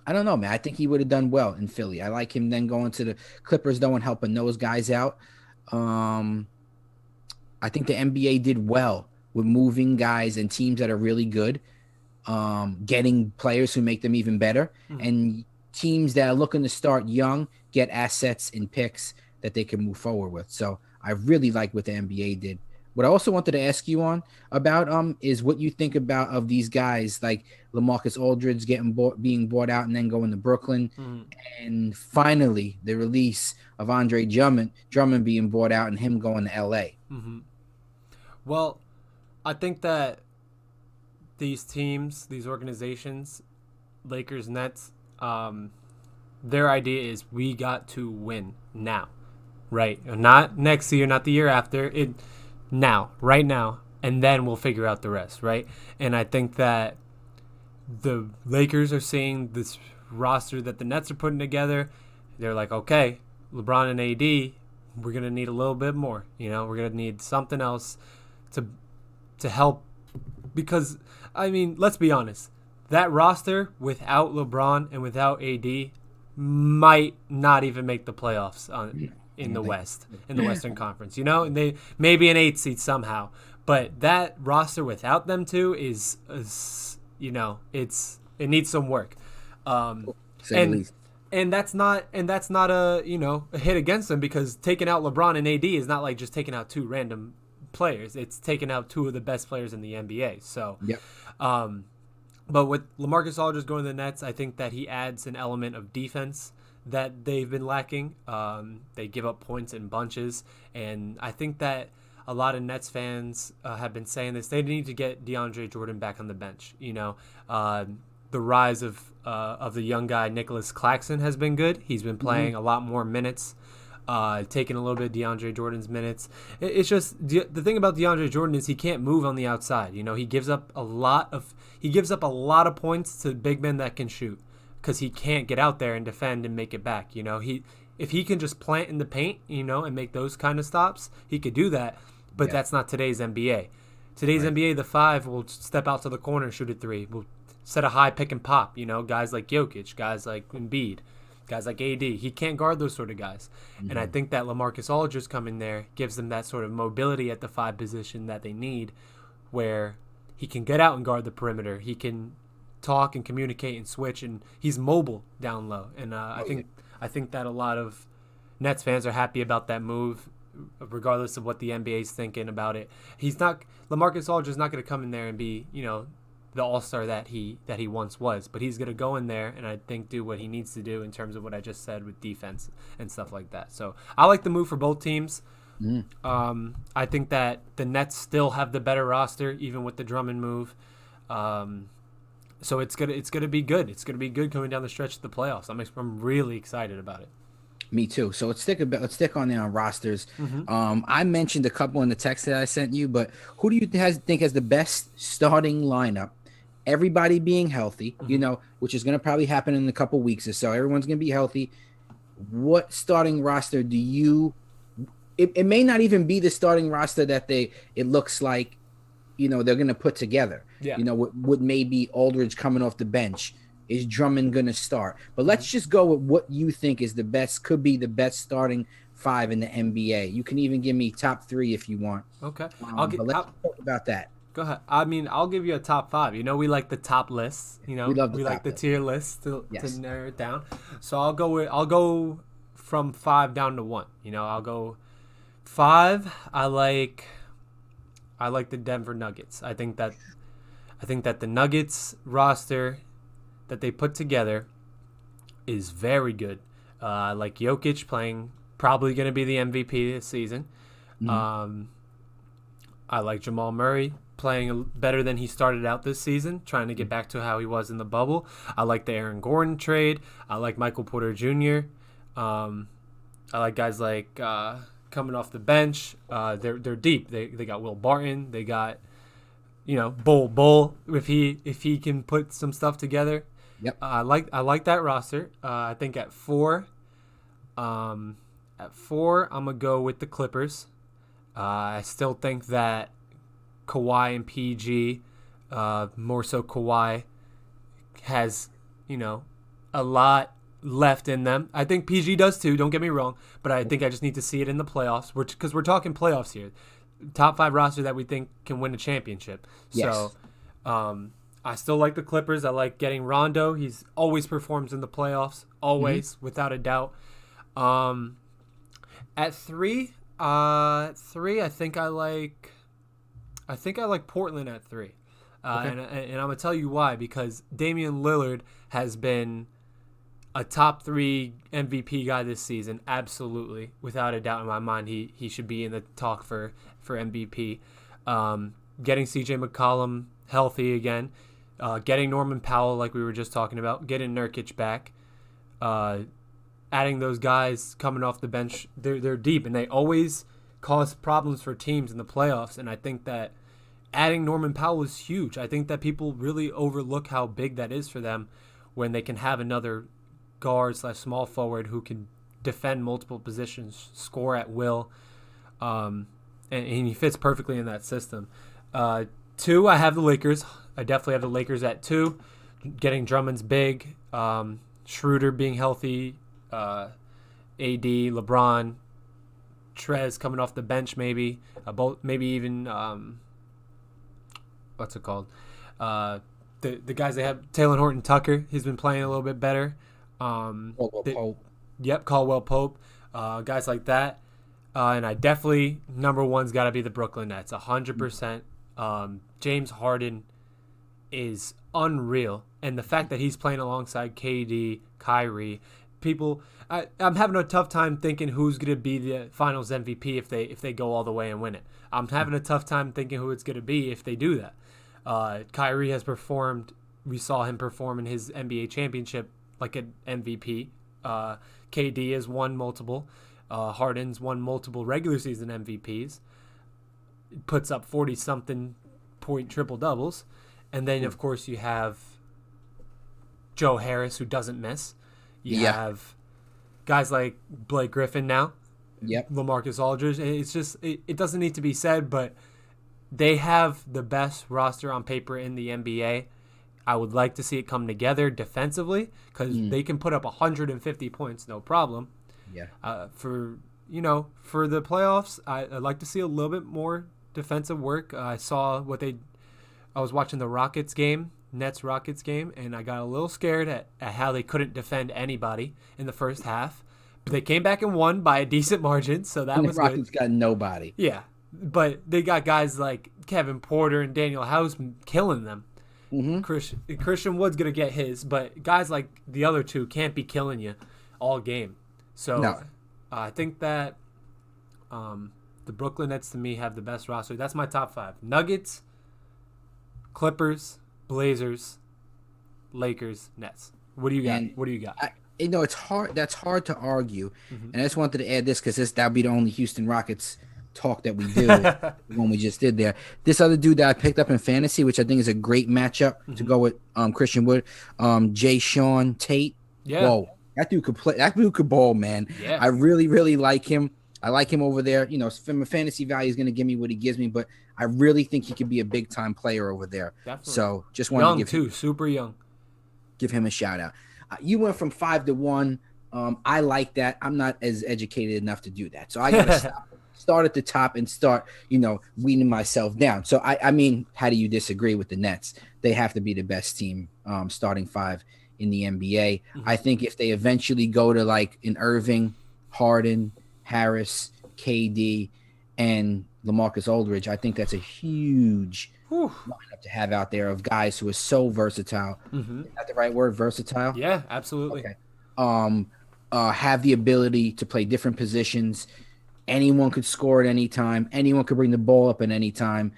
I don't know, man. I think he would have done well in Philly. I like him then going to the Clippers though and helping those guys out. Um, I think the NBA did well with moving guys and teams that are really good, getting players who make them even better, Mm-hmm. and teams that are looking to start young get assets and picks that they can move forward with. So I really like what the NBA did. What I also wanted to ask you on about is what you think about of these guys like LaMarcus Aldridge being bought out and then going to Brooklyn, Mm-hmm. and finally the release of Andre Drummond being bought out and him going to LA. Mm-hmm. Well, I think that these teams, these organizations, Lakers, Nets, their idea is we got to win now, right? Not next year, not the year after. It now, right now, and then we'll figure out the rest, right? And I think that the Lakers are seeing this roster that the Nets are putting together. They're like, okay, LeBron and AD, we're gonna need a little bit more. We're gonna need something else to help, because I mean, let's be honest, that roster without LeBron and without AD might not even make the playoffs in the West, in the Western Conference. And they maybe an 8 seed somehow, but that roster without them two is it needs some work. Say the And least. that's not a hit against them, because taking out LeBron and AD is not like just taking out two random players. It's taking out two of the best players in the NBA. So, Yep. but with LaMarcus Aldridge going to the Nets, I think that he adds an element of defense that they've been lacking. They give up points in bunches, and I think that a lot of Nets fans have been saying this. They need to get DeAndre Jordan back on the bench. The rise of the young guy Nicholas Claxton has been good. He's been playing a lot more minutes, taking a little bit of DeAndre Jordan's minutes. It's just the thing about DeAndre Jordan is he can't move on the outside. He gives up a lot of points to big men that can shoot, because he can't get out there and defend and make it back. If he can just plant in the paint, and make those kind of stops, he could do that. But Yeah. that's not today's NBA. Today's Right. NBA, the five will step out to the corner and shoot a three. Will set a high pick and pop. Guys like Jokic, guys like Embiid, guys like AD. He can't guard those sort of guys. And I Hmm. think that LaMarcus Aldridge coming there gives them that sort of mobility at the 5 position that they need, where he can get out and guard the perimeter. He can talk and communicate and switch, and he's mobile down low. And Oh yeah. I think that a lot of Nets fans are happy about that move, regardless of what the NBA is thinking about it. He's not LaMarcus Aldridge is not going to come in there and be the all star that he once was, but he's going to go in there and I think do what he needs to do in terms of what I just said with defense and stuff like that. So I like the move for both teams. Mhm. I think that the Nets still have the better roster, even with the Drummond move. So it's gonna be good. It's gonna be good coming down the stretch of the playoffs. I'm really excited about it. Me too. So let's stick on there on rosters. Mm-hmm. I mentioned a couple in the text that I sent you, but who do you think has the best starting lineup? Everybody being healthy, Mm-hmm. which is going to probably happen in a couple weeks or so. Everyone's going to be healthy. What starting roster do you? It may not even be the starting roster that it looks like, they're going to put together. Yeah. With maybe Aldridge coming off the bench. Is Drummond going to start? But Mm-hmm. let's just go with what you think is could be the best starting five in the NBA. You can even give me top three if you want. Okay. But let's talk about that. Go ahead. I mean, I'll give you a top five. We like the top lists. We love the We like top the list. tier list to Yes. narrow it down. So I'll go from 5 down to 1. I'll go 5. I like the Denver Nuggets. I think that the Nuggets roster that they put together is very good. I like Jokic playing, probably going to be the MVP this season. Mhm. I like Jamal Murray playing better than he started out this season, trying to get back to how he was in the bubble. I like the Aaron Gordon trade. I like Michael Porter Jr. I like guys like coming off the bench. They're deep. They got Will Barton. They got Bull if he can put some stuff together. Yep. I like that roster. I think at 4, I'm gonna go with the Clippers. I still think that Kawhi and PG, more so Kawhi, has a lot left in them. I think PG does too. Don't get me wrong, but I think I just need to see it in the playoffs. Because we're talking playoffs here, top 5 roster that we think can win a championship. Yes. So, I still like the Clippers. I like getting Rondo. He's always performs in the playoffs, always without a doubt. At 3, I think I like Portland at 3. Okay. And I'm gonna tell you why, because Damian Lillard has been a top 3 MVP guy this season, absolutely, without a doubt in my mind. He should be in the talk for MVP. Getting CJ McCollum healthy again, getting Norman Powell like we were just talking about, getting Nurkic back, adding those guys coming off the bench. They're deep and they always cause problems for teams in the playoffs. And I think that adding Norman Powell is huge. I think that people really overlook how big that is for them when they can have another guard/small forward who can defend multiple positions, score at will, and he fits perfectly in that system. 2, I have the Lakers. I definitely have the Lakers at 2. Getting Drummond's big, Schroeder being healthy, AD, LeBron, Trez coming off the bench, maybe maybe even what's it called? The guys they have, Taylor Horton Tucker, he's been playing a little bit better. Pope. Yep, Caldwell Pope, guys like that. And I definitely, number one's got to be the Brooklyn Nets, 100%. James Harden is unreal. And the fact that he's playing alongside KD, Kyrie, I'm having a tough time thinking who's going to be the Finals MVP if they go all the way and win it. I'm having a tough time thinking who it's going to be if they do that. Kyrie has performed. We saw him perform in his NBA championship like an MVP. KD has won multiple. Harden's won multiple regular season MVPs. Puts up 40-something point triple-doubles. And then, of course, you have Joe Harris, who doesn't miss. You have guys like Blake Griffin now. Yep. LaMarcus Aldridge. It's just, it doesn't need to be said, but they have the best roster on paper in the NBA. I would like to see it come together defensively because Mm, they can put up 150 points, no problem. yeah. For the playoffs, I'd like to see a little bit more defensive work. I saw what they. I was watching the Rockets game, Nets Rockets game, and I got a little scared at how they couldn't defend anybody in the first half. But they came back and won by a decent margin, so that And the was good. Rockets got nobody. Yeah, but they got guys like Kevin Porter and Daniel House killing them. Hmm. Christian Wood's gonna get his, but guys like the other two can't be killing you all game. So No. I think that the Brooklyn Nets to me have the best roster. That's my top five: Nuggets, Clippers, Blazers, Lakers, Nets. What do you got? And What do you got? it's hard. That's hard to argue. Mm-hmm. And I just wanted to add this because that'll be the only Houston Rockets talk that we do. The one we just did there. This other dude that I picked up in fantasy, which I think is a great matchup to Mm-hmm. go with Christian Wood, Jay Sean Tate. Yeah, Whoa, that dude could play. That dude could ball, man. yeah, I really, really like him. I like him over there. From a fantasy value, he's going to give me what he gives me, but I really think he could be a big time player over there. definitely. So just wanted to Young too, super young. give him a shout out. You went from 5-1. I like that. I'm not as educated enough to do that, so I got to start at the top and start, weaning myself down. So I mean, how do you disagree with the Nets? They have to be the best team, starting five in the NBA. I Mm-hmm. think if they eventually go to like an Irving, Harden, Harris, KD, and LaMarcus Aldridge, I think that's a huge Whew. lineup to have out there of guys who are so versatile. Mm-hmm. Is that the right word? Versatile? Yeah, absolutely. Okay. Um, have the ability to play different positions. Anyone could score at any time. Anyone could bring the ball up at any time.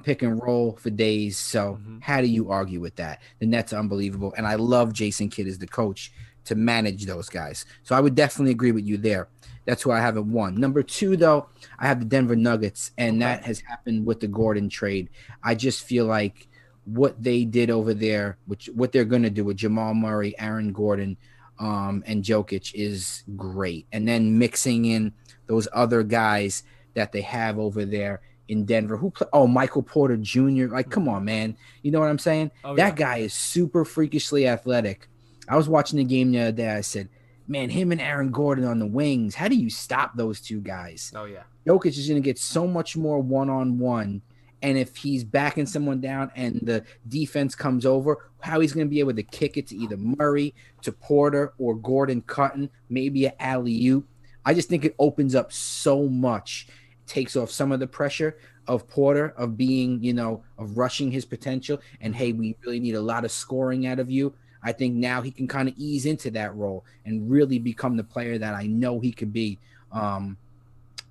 Pick and roll for days. So Mm-hmm. how do you argue with that? The Nets are unbelievable, and I love Jason Kidd as the coach to manage those guys. So I would definitely agree with you there. That's who I have at one. Number two, though, I have the Denver Nuggets, and Okay. that has happened with the Gordon trade. I just feel like what they did over there, which what they're going to do with Jamal Murray, Aaron Gordon, and Jokic is great. And then mixing in those other guys that they have over there in Denver who play, Michael Porter Jr. Like, come on, man. You know what I'm saying? Oh That yeah. guy is super freakishly athletic. I was watching the game the other day. I said, man, him and Aaron Gordon on the wings. How do you stop those two guys? Oh yeah. Jokic is going to get so much more one-on-one. And if he's backing someone down and the defense comes over, how he's going to be able to kick it to either Murray, to Porter, or Gordon cutting, maybe an alley-oop. I just think it opens up so much. It takes off some of the pressure of Porter, of being, of rushing his potential. And, hey, we really need a lot of scoring out of you. I think now he can kind of ease into that role and really become the player that I know he could be.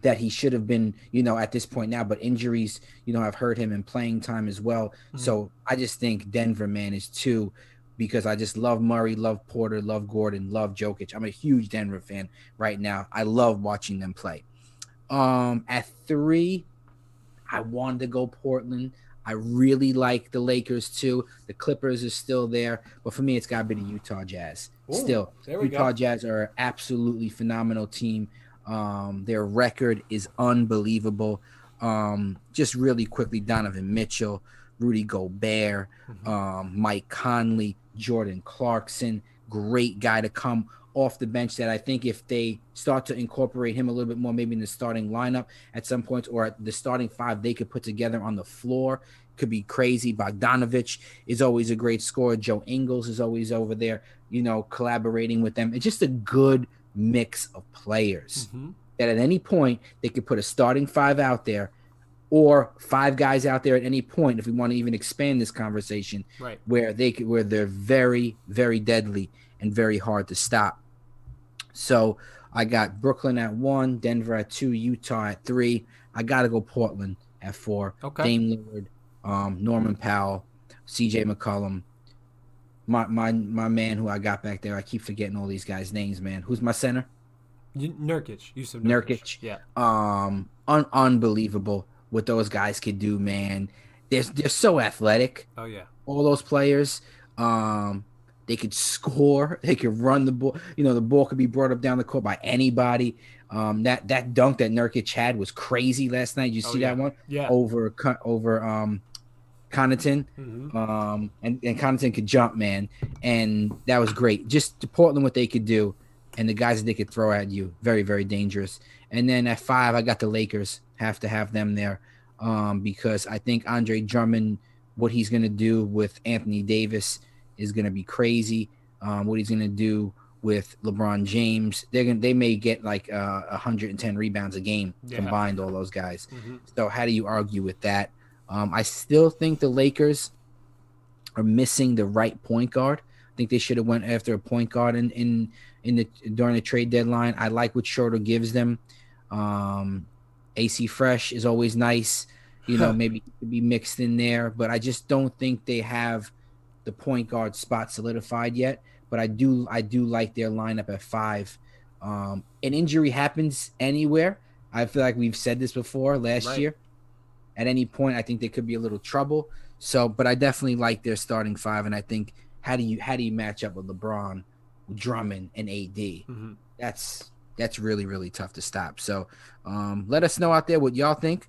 That he should have been, at this point now, but injuries, have hurt him in playing time as well. Mm-hmm. So I just think Denver, man, is two because I just love Murray, love Porter, love Gordon, love Jokic. I'm a huge Denver fan right now. I love watching them play. At three, I wanted to go Portland. I really like the Lakers too. The Clippers are still there, but for me, it's got to be the Utah Jazz. Ooh, Still, there we Utah go. Jazz are an absolutely phenomenal team. Their record is unbelievable. Just really quickly, Donovan Mitchell, Rudy Gobert, Mm-hmm. Mike Conley, Jordan Clarkson, great guy to come off the bench that I think if they start to incorporate him a little bit more, maybe in the starting lineup at some points or at the starting five they could put together on the floor, could be crazy. Bogdanovich is always a great scorer. Joe Ingles is always over there, collaborating with them. It's just a good mix of players Mm-hmm. that at any point they could put a starting five out there or five guys out there at any point if we want to even expand this conversation Right. where they're very, very deadly and very hard to stop. So I got Brooklyn at one, Denver at two, Utah at three. I got to go Portland at four. Okay. Dame Lillard, Norman Powell, CJ McCollum. My man who I got back there. I keep forgetting all these guys' names, man. Who's my center? Nurkic. Yusuf Nurkic. Nurkic. Yeah. Unbelievable what those guys could do, man. They're so athletic. Oh yeah. All those players. They could score. They could run the ball. The ball could be brought up down the court by anybody. That dunk that Nurkic had was crazy last night. You Oh see yeah. that one Yeah. over Connaughton, Mm-hmm. and Connaughton could jump, man, and that was great. Just to Portland, what they could do, and the guys that they could throw at you, very very dangerous. And then at 5, I got the Lakers. Have to have them there, because I think Andre Drummond, what he's gonna do with Anthony Davis is gonna be crazy. What he's gonna do with LeBron James, they may get like 110 rebounds a game Yeah. combined, all those guys. Mm-hmm. So how do you argue with that? I still think the Lakers are missing the right point guard. I think they should have went after a point guard in the during the trade deadline. I like what Schroeder gives them. Um, AC Fresh is always nice. Maybe he could be mixed in there, but I just don't think they have the point guard spot solidified yet. But I do like their lineup at 5. An injury happens anywhere. I feel like we've said this before last Right. year. At any point, I think there could be a little trouble. So, but I definitely like their starting 5, and I think how do you match up with LeBron, Drummond, and AD? Mm-hmm. That's really really tough to stop. So, let us know out there what y'all think.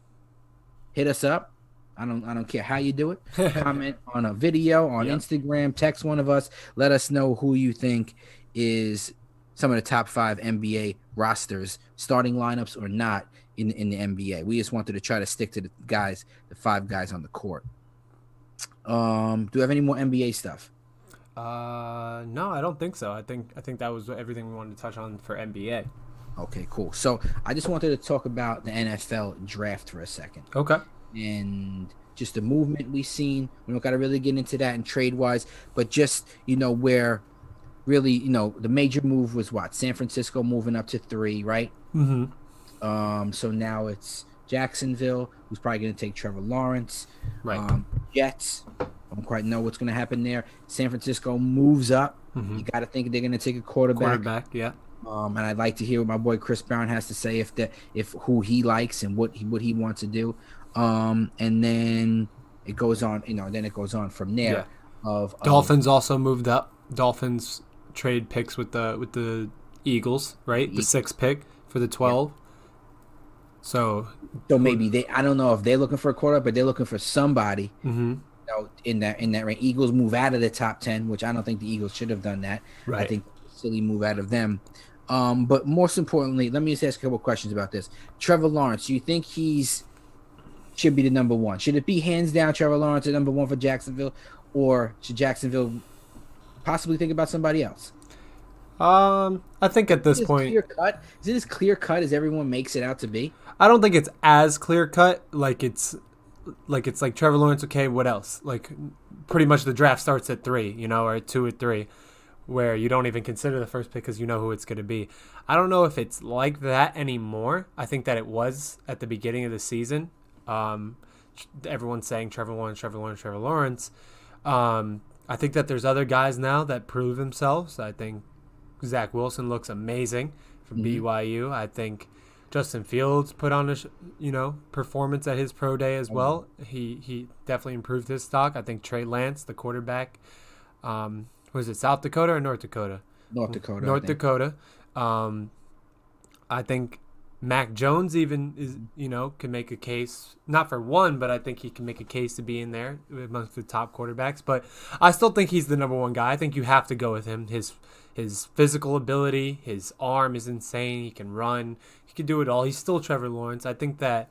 Hit us up. I don't care how you do it. Comment on a video on Yep. Instagram. Text one of us. Let us know who you think is some of the top 5 NBA rosters, starting lineups or not in the NBA. We just wanted to try to stick to the 5 guys on the court. Do you have any more NBA stuff? No, I don't think so. I think that was everything we wanted to touch on for NBA. Okay, cool. So I just wanted to talk about the NFL draft for a second, Okay. and just the movement we've seen. We don't got to really get into that and trade wise, but just where really the major move was what San Francisco moving up to 3, right? Mm-hmm. So now it's Jacksonville, who's probably going to take Trevor Lawrence. Right. Jets, don't quite know what's going to happen there. San Francisco moves up. Mm-hmm. You got to think they're going to take a quarterback. Quarterback. Yeah. And I'd like to hear what my boy Chris Brown has to say, if who he likes and what he wants to do. And then it goes on. Then it goes on from Yeah. there. Of Dolphins also moved up. Dolphins trade picks with the Eagles, right? The 6th pick for the yeah. 12. So, So who? maybe I don't know if they're looking for a quarterback, but they're looking for somebody. Mm-hmm. In that range. Eagles move out of the top 10, which I don't think the Eagles should have done that. I Right. think silly move out of them. But most importantly, let me just ask a couple questions about this. Trevor Lawrence, do you think he's should be the number one? Should it be hands down Trevor Lawrence at number one for Jacksonville, or should Jacksonville possibly think about somebody else? I think at this Is it point, clear cut? Is it as clear cut as everyone makes it out to be? I don't think it's as clear cut. Like it's like Trevor Lawrence. Okay, what else? Like, pretty much the draft starts at 3, or at 2 or 3, where you don't even consider the first pick because you know who it's going to be. I don't know if it's like that anymore. I think that it was at the beginning of the season. Um, Everyone's saying Trevor Lawrence, Trevor Lawrence, Trevor Lawrence. I think that there's other guys now that prove themselves. I think Zach Wilson looks amazing from Mm-hmm. BYU. I think Justin Fields put on a performance at his pro day as well. He definitely improved his stock. I think Trey Lance, the quarterback, was it South Dakota or North Dakota? North Dakota, I North think. Dakota. I think Mac Jones even can make a case, not for one, but I think he can make a case to be in there amongst the top quarterbacks. But I still think he's the number one guy. I think you have to go with him. His physical ability, his arm is insane. He can run. He can do it all. He's still Trevor Lawrence. I think that,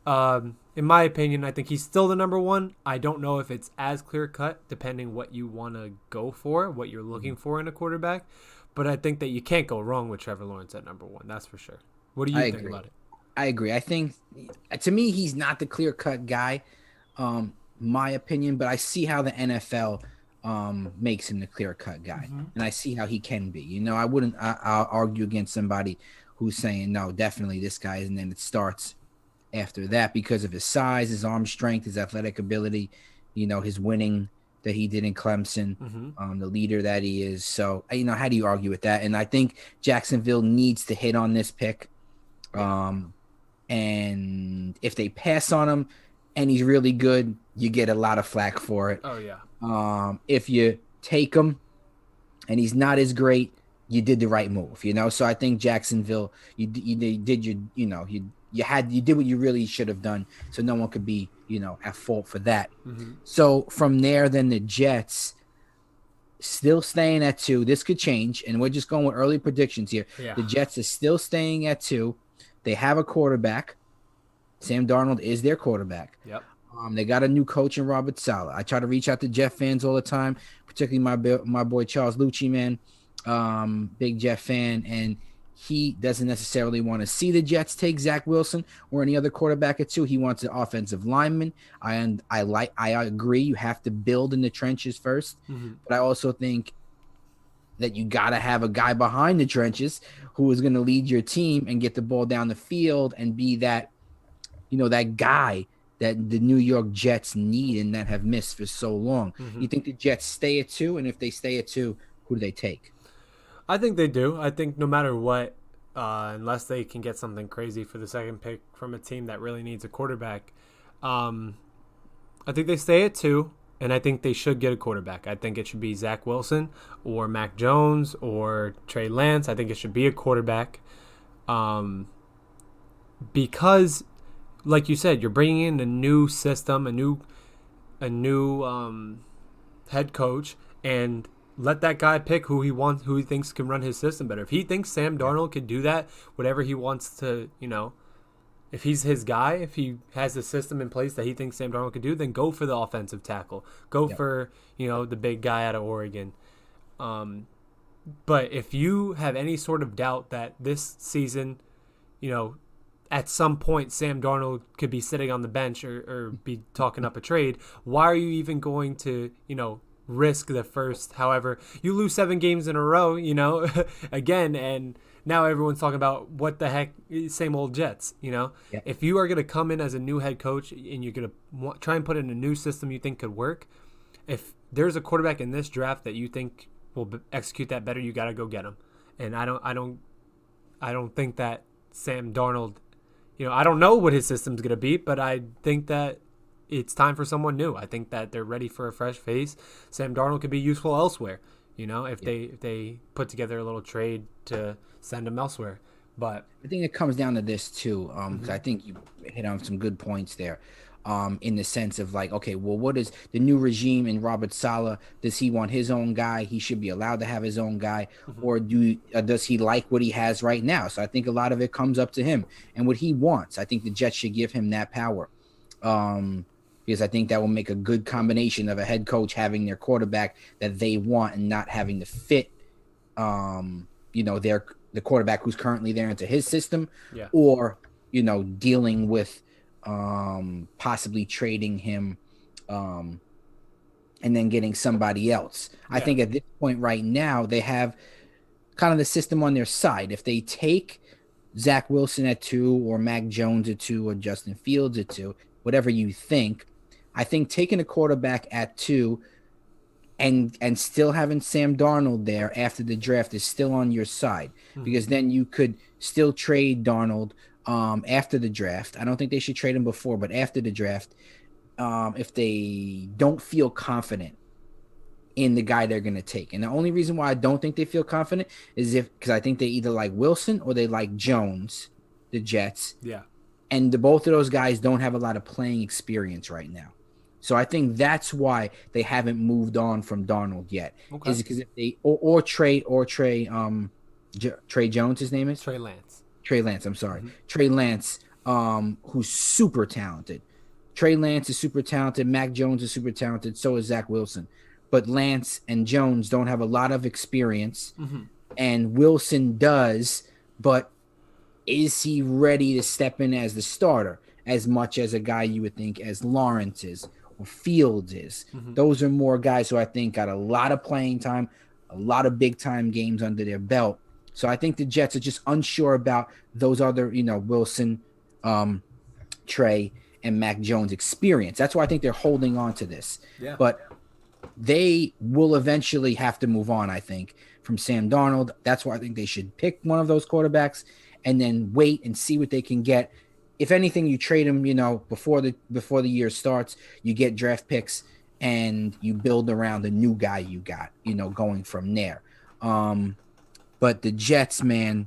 in my opinion, I think he's still the number one. I don't know if it's as clear cut, depending what you want to go for, what you're looking for in a quarterback. But I think that you can't go wrong with Trevor Lawrence at number one. That's for sure. What do you I think agree. about it? I agree. I think to me he's not the clear cut guy, my opinion, but I see how the NFL makes him the clear cut guy, Mm-hmm. and I see how he can be. I'll argue against somebody who's saying no, definitely this guy, and then it starts after that because of his size, his arm strength, his athletic ability, his winning that he did in Clemson, Mm-hmm. the leader that he is. So how do you argue with that? And I think Jacksonville needs to hit on this pick. Yeah. And if they pass on him and he's really good, you get a lot of flack for it. Oh yeah. If you take him and he's not as great, you did the right move. So I think Jacksonville, you did your, you did what you really should have done, so no one could be at fault for that. Mm-hmm. So from there, then the Jets still staying at 2. This could change, and we're just going with early predictions here. Yeah. The Jets are still staying at 2. They have a quarterback. Sam Darnold is their quarterback. Yep. They got a new coach in Robert Saleh. I try to reach out to Jeff fans all the time, particularly my boy Charles Lucci, man, big Jeff fan, and he doesn't necessarily want to see the Jets take Zach Wilson or any other quarterback at 2. He wants an offensive lineman. I agree. You have to build in the trenches first, Mm-hmm. but I also think that you got to have a guy behind the trenches who is going to lead your team and get the ball down the field and be that that guy that the New York Jets need and that have missed for so long. Mm-hmm. You think the Jets stay at 2? And if they stay at 2, who do they take? I think they do. I think no matter what, unless they can get something crazy for the second pick from a team that really needs a quarterback, um, I think they stay at 2, and I think they should get a quarterback. I think it should be Zach Wilson or Mac Jones or Trey Lance. I think it should be a quarterback, because, like you said, you're bringing in a new system, a new head coach, and let that guy pick who he wants, who he thinks can run his system better. If he thinks Sam Darnold could do that, whatever he wants to, if he's his guy, if he has a system in place that he thinks Sam Darnold could do, then go for the offensive tackle. Go for, the big guy out of Oregon. But if you have any sort of doubt that this season, at some point Sam Darnold could be sitting on the bench or be talking up a trade, why are you even going to, risk the first, however, you lose 7 games in a row, again, and now everyone's talking about what the heck, same old Jets, Yeah. If you are going to come in as a new head coach and you're going to try and put in a new system you think could work, if there's a quarterback in this draft that you think will execute that better, you got to go get him. And I don't think that Sam Darnold, I don't know what his system's going to be, but I think that it's time for someone new. I think that they're ready for a fresh face. Sam Darnold could be useful elsewhere, if they put together a little trade to send him elsewhere. But I think it comes down to this too, because I think you hit on some good points there. In the sense of like, okay, well, what is the new regime in Robert Saleh? Does he want his own guy? He should be allowed to have his own guy, or does he like what he has right now? So I think a lot of it comes up to him and what he wants. I think the Jets should give him that power, because I think that will make a good combination of a head coach having their quarterback that they want and not having to fit, the quarterback who's currently there into his system, yeah, or dealing with possibly trading him and then getting somebody else. I think at this point right now they have kind of the system on their side. If they take Zach Wilson at 2 or Mac Jones at 2 or Justin Fields at 2, whatever you think, I think taking a quarterback at 2 and still having Sam Darnold there after the draft is still on your side, because then you could still trade Darnold after the draft. I don't think they should trade him before, but after the draft, if they don't feel confident in the guy they're going to take. And the only reason why I don't think they feel confident is because I think they either like Wilson or they like Jones, the Jets. Yeah. And both of those guys don't have a lot of playing experience right now. So I think that's why they haven't moved on from Darnold yet. Okay. Is because if they Trey Jones, his name is Trey Lance. Trey Lance, I'm sorry. Trey Lance, who's super talented. Trey Lance is super talented. Mac Jones is super talented. So is Zach Wilson. But Lance and Jones don't have a lot of experience. And Wilson does, but is he ready to step in as the starter as much as a guy you would think as Lawrence is or Fields is? Those are more guys who I think got a lot of playing time, a lot of big-time games under their belt. So I think the Jets are just unsure about those other, Wilson, Trey, and Mac Jones experience. That's why I think they're holding on to this. Yeah. But they will eventually have to move on, I think, from Sam Darnold. That's why I think they should pick one of those quarterbacks and then wait and see what they can get. If anything, you trade them, before the year starts, you get draft picks and you build around the new guy you got, going from there. But the Jets, man,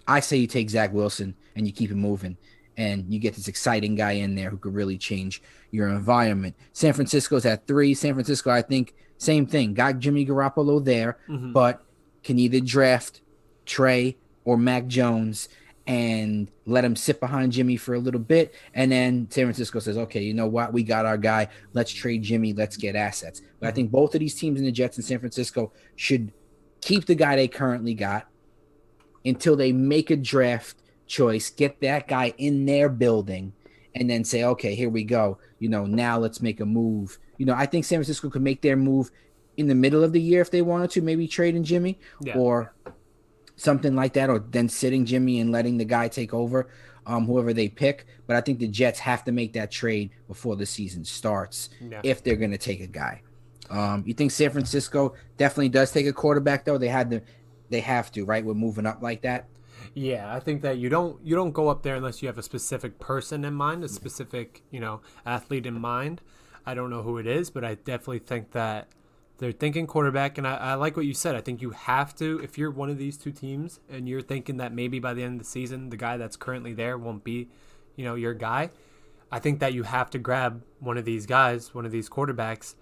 I say you take Zach Wilson and you keep it moving. and you get this exciting guy in there who could really change your environment. San Francisco's at 3. San Francisco, I think, same thing. Got Jimmy Garoppolo there, Mm-hmm. but can either draft Trey or Mac Jones and let him sit behind Jimmy for a little bit. And then San Francisco says, okay, you know what? We got our guy. Let's trade Jimmy. Let's get assets. But I Mm-hmm. think both of these teams in the Jets and San Francisco should keep the guy they currently got until they make a draft choice, get that guy in their building, and then say, okay, here we go. Now let's make a move. I think San Francisco could make their move in the middle of the year if they wanted to, maybe trading Jimmy Yeah. or something like that, or then sitting Jimmy and letting the guy take over, whoever they pick. But I think the Jets have to make that trade before the season starts Yeah. if they're going to take a guy. You think San Francisco definitely does take a quarterback though? They have to, right? We're moving up like that. Yeah, I think that you don't go up there unless you have a specific person in mind, a specific, athlete in mind. I don't know who it is, but I definitely think that they're thinking quarterback, and I like what you said. I think you have to, if you're one of these two teams and you're thinking that maybe by the end of the season the guy that's currently there won't be, your guy. I think that you have to grab one of these guys, one of these quarterbacks,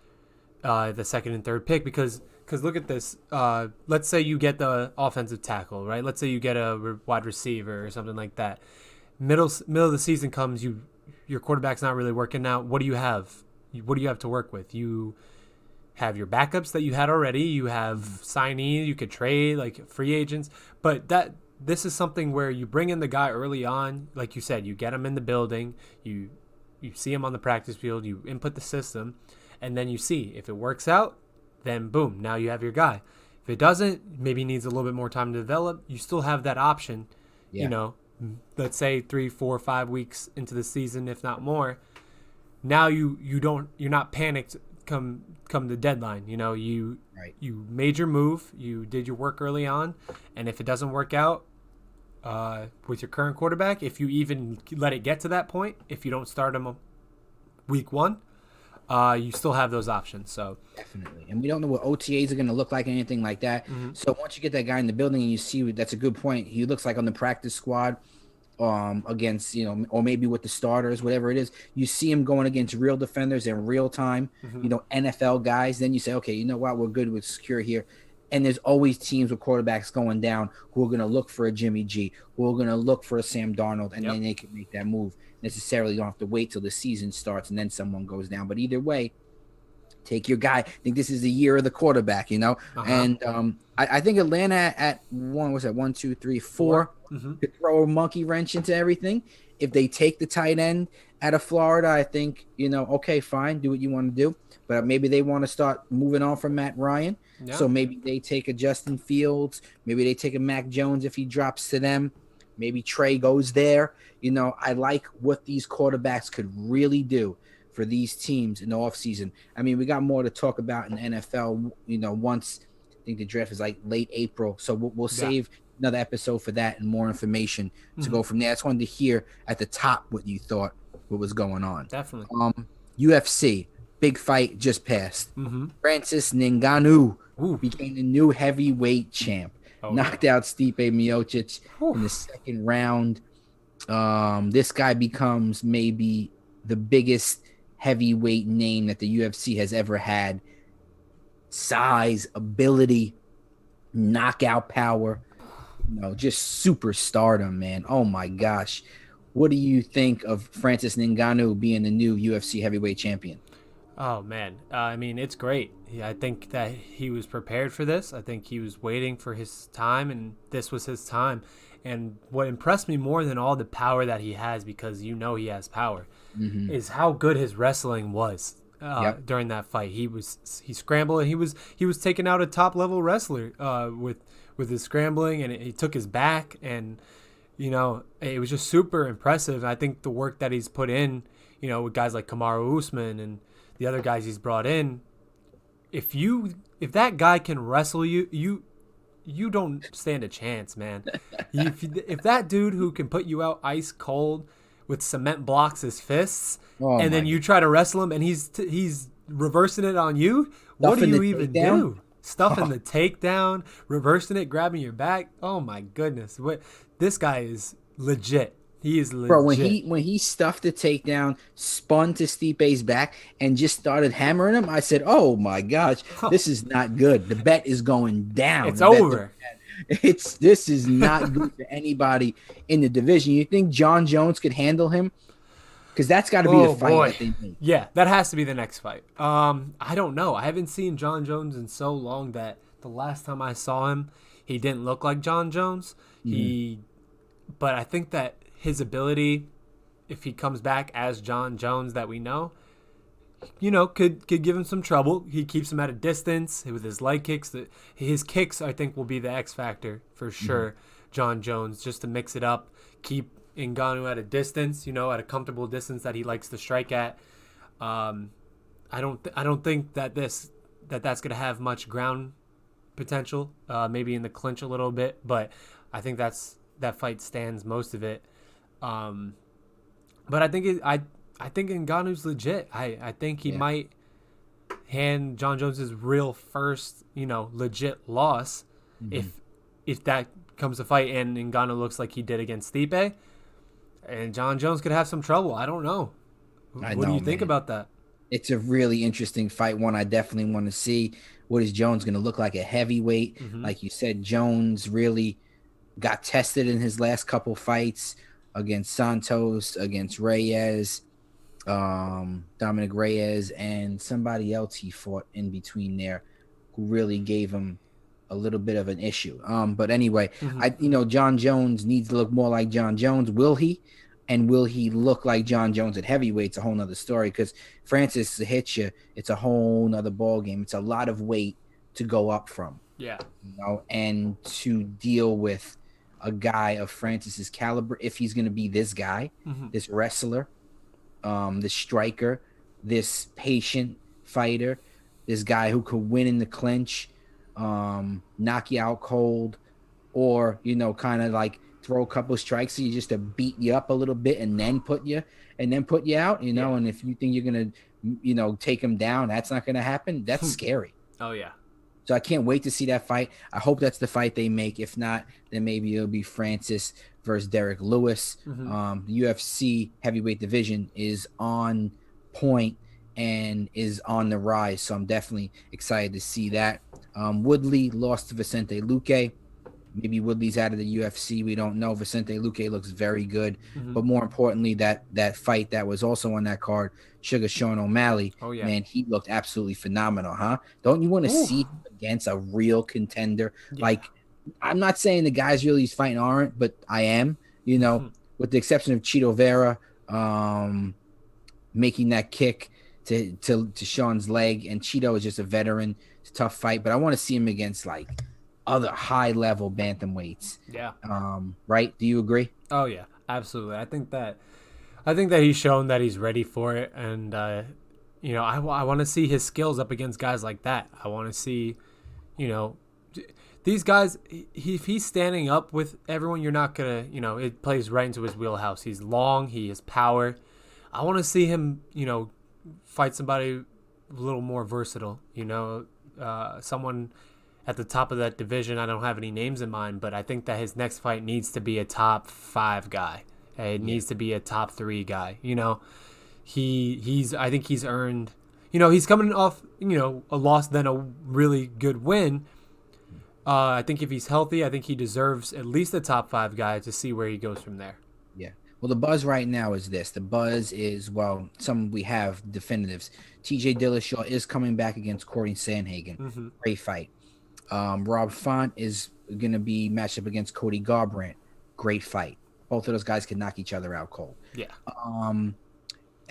the second and third pick, because look at this. Let's say you get the offensive tackle, right? Let's say you get a wide receiver or something like that. Middle of the season comes, your quarterback's not really working out. What do you have? What do you have to work with? You have your backups that you had already. You have signees you could trade, like free agents. But this is something where you bring in the guy early on, like you said. You get him in the building. You see him on the practice field. You input the system, and then you see if it works out. Then boom, now you have your guy. If it doesn't, maybe needs a little bit more time to develop. You still have that option. Yeah. Let's say 3, 4, 5 weeks into the season, if not more. Now you're not panicked come the deadline. Right. You made your move, you did your work early on, and if it doesn't work out with your current quarterback, if you even let it get to that point, if you don't start him week 1, you still have those options. So Definitely. And we don't know what OTAs are going to look like, anything like that. mm-hmm. So once you get that guy in the building and you see, that's a good point. He looks like on the practice squad against, or maybe with the starters, whatever it is, you see him going against real defenders in real time, Mm-hmm. NFL guys. Then you say, okay, you know what? We're good with secure here. And there's always teams with quarterbacks going down who are going to look for a Jimmy G, who are going to look for a Sam Darnold, and then they can make that move. Necessarily, you don't have to wait till the season starts and then someone goes down. But either way, take your guy. I think this is the year of the quarterback, And I think Atlanta at one, two, three, four Mm-hmm. could throw a monkey wrench into everything. If they take the tight end out of Florida, I think, okay, fine, do what you want to do. But maybe they want to start moving on from Matt Ryan. Yeah. So maybe they take a Justin Fields. Maybe they take a Mac Jones if he drops to them. Maybe Trey goes there. I like what these quarterbacks could really do for these teams in the offseason. I mean, we got more to talk about in the NFL, once I think the draft is like late April. So we'll save another episode for that and more information to go from there. I just wanted to hear at the top what you thought, what was going on. Definitely. UFC, big fight just passed. Mm-hmm. Francis Ngannou Ooh. became the new heavyweight champ. Knocked out Stipe Miocic in the second round. This guy becomes maybe the biggest heavyweight name that the UFC has ever had. Size, ability, knockout power, just superstardom, man. Oh my gosh. What do you think of Francis Ngannou being the new UFC heavyweight champion? Oh man, I mean it's great. I think that he was prepared for this. I think he was waiting for his time, and this was his time. And what impressed me more than all the power that he has, because he has power, is how good his wrestling was during that fight. He scrambled, and he was taking out a top level wrestler with his scrambling, and he took his back, and it was just super impressive. I think the work that he's put in, with guys like Kamaru Usman and the other guys he's brought in, if that guy can wrestle you don't stand a chance, man. if that dude who can put you out ice cold with cement blocks his fists, and then you try to wrestle him and he's reversing it on you, what do you even do? Stuffing the takedown, reversing it, grabbing your back. Oh my goodness. This guy is legit. He is Bro, legit. when he stuffed the takedown, spun to Stipe's back, and just started hammering him, I said, "Oh my gosh, this is not good. The bet is going down. It's The bet, over. it's this is not good for anybody in the division." You think John Jones could handle him? Because that's got to be the Oh fight boy. that they make. Yeah, that has to be the next fight. I don't know. I haven't seen John Jones in so long that the last time I saw him, he didn't look like John Jones. Mhm. He But I think that his ability, if he comes back as John Jones that we know, could give him some trouble. He keeps him at a distance with his leg kicks. His kicks, I think, will be the X factor for Mhm. sure. John Jones, just to mix it up, keep Ngannou at a distance, at a comfortable distance that he likes to strike at. Um, I don't think that's gonna have much ground potential. Maybe in the clinch a little bit, but I think that fight stands most of it. Um, but I think Ngannou's legit. I think he Yeah. might hand John Jones's real first, legit loss Mhm. if that comes to fight and Ngannou looks like he did against Stipe, and John Jones could have some trouble. I don't know. I What do know, you think man. about that? It's a really interesting fight. One I definitely want to see. What is Jones going to look like at heavyweight? Mm-hmm. Like you said, Jones really got tested in his last couple fights against Santos, against Reyes, Dominic Reyes, and somebody else he fought in between there who really gave him a little bit of an issue. But anyway, Mm-hmm. John Jones needs to look more like John Jones. Will he? And will he look like John Jones at heavyweight? It's a whole nother story because Francis hits you. It's a whole nother ball game. It's a lot of weight to go up from, Yeah. and to deal with a guy of Francis's caliber, if he's going to be this guy, Mm-hmm. this wrestler, this striker, this patient fighter, this guy who could win in the clinch, knock you out cold, or kind of like throw a couple of strikes at you just to beat you up a little bit and then put you out. Yeah. And if you think you're gonna take him down, that's not gonna happen. That's scary. Oh yeah. So I can't wait to see that fight. I hope that's the fight they make. If not, then maybe it'll be Francis versus Derek Lewis. Mm-hmm. The UFC heavyweight division is on point and is on the rise. So I'm definitely excited to see that. Woodley lost to Vicente Luque. Maybe Woodley's out of the UFC. We don't know. Vicente Luque looks very good. Mm-hmm. But more importantly, that fight that was also on that card, Sugar Sean O'Malley, Oh yeah. man, he looked absolutely phenomenal, huh? Don't you want to Ooh. see him against a real contender? Yeah. Like, I'm not saying the guys really he's fighting aren't, but I am, with the exception of Cheeto Vera, making that kick to Sean's leg, and Cheeto is just a veteran. It's a tough fight, but I want to see him against like other high level bantamweights. Yeah. Right? Do you agree? Oh yeah. Absolutely. I think that he's shown that he's ready for it, and I want to see his skills up against guys like that. I want to see, you know, these guys. If he's standing up with everyone, you're not gonna, it plays right into his wheelhouse. He's long. He has power. I want to see him, fight somebody a little more versatile. Someone at the top of that division. I don't have any names in mind, but I think that his next fight needs to be a top 5 guy. It Yeah. needs to be a top 3 guy. He's I think he's earned. He's coming off a loss then a really good win. I think if he's healthy, I think he deserves at least a top 5 guy to see where he goes from there. Yeah. Well, the buzz right now is this. The buzz is, well, some we have definitives. TJ Dillashaw is coming back against Corey Sandhagen. Mm-hmm. Great fight. Rob Font is going to be matched up against Cody Garbrandt. Great fight. Both of those guys can knock each other out cold. Yeah.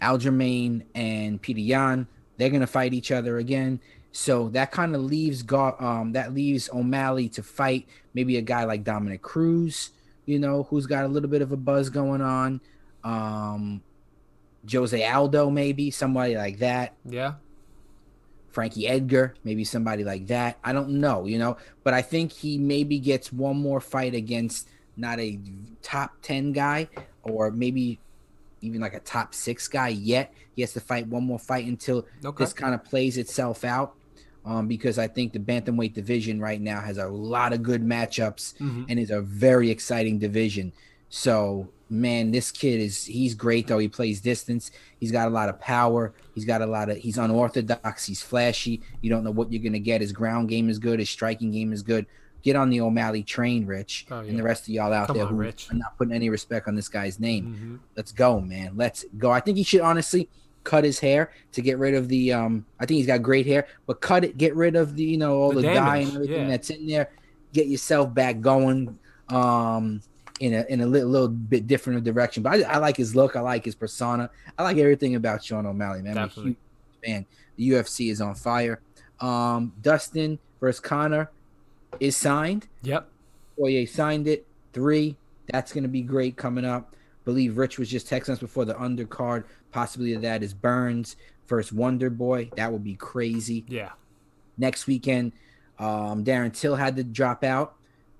Aljamain and Peter Yan, they're going to fight each other again. So that kind of leaves O'Malley to fight maybe a guy like Dominic Cruz, who's got a little bit of a buzz going on. Jose Aldo, maybe somebody like that. Yeah. Frankie Edgar, maybe somebody like that. I don't know, but I think he maybe gets one more fight against not a top 10 guy or maybe even like a top 6 guy yet. He has to fight one more fight until Okay. this kind of plays itself out. Because I think the bantamweight division right now has a lot of good matchups Mm-hmm. and is a very exciting division. So man, this kid he's great though. He plays distance. He's got a lot of power. He's unorthodox. He's flashy. You don't know what you're gonna get. His ground game is good. His striking game is good. Get on the O'Malley train, Rich, Oh and yeah. the rest of y'all out Come there on, who Rich. are not putting any respect on this guy's name. Mm-hmm. Let's go, man. Let's go. I think he should honestly cut his hair to get rid of the I think he's got great hair, but cut it, get rid of the, all The the dye and damage. everything Yeah. that's in there. Get yourself back going. In a little bit different of direction. But I like his look. I like his persona. I like everything about Sean O'Malley, man. I'm a Definitely. huge fan. The UFC is on fire. Dustin versus Connor is signed. Yep. Poirier signed it. 3. That's going to be great coming up. Believe Rich was just texting us before the undercard. Possibly that is Burns versus Wonder Boy. That would be crazy. Yeah. Next weekend, Darren Till had to drop out.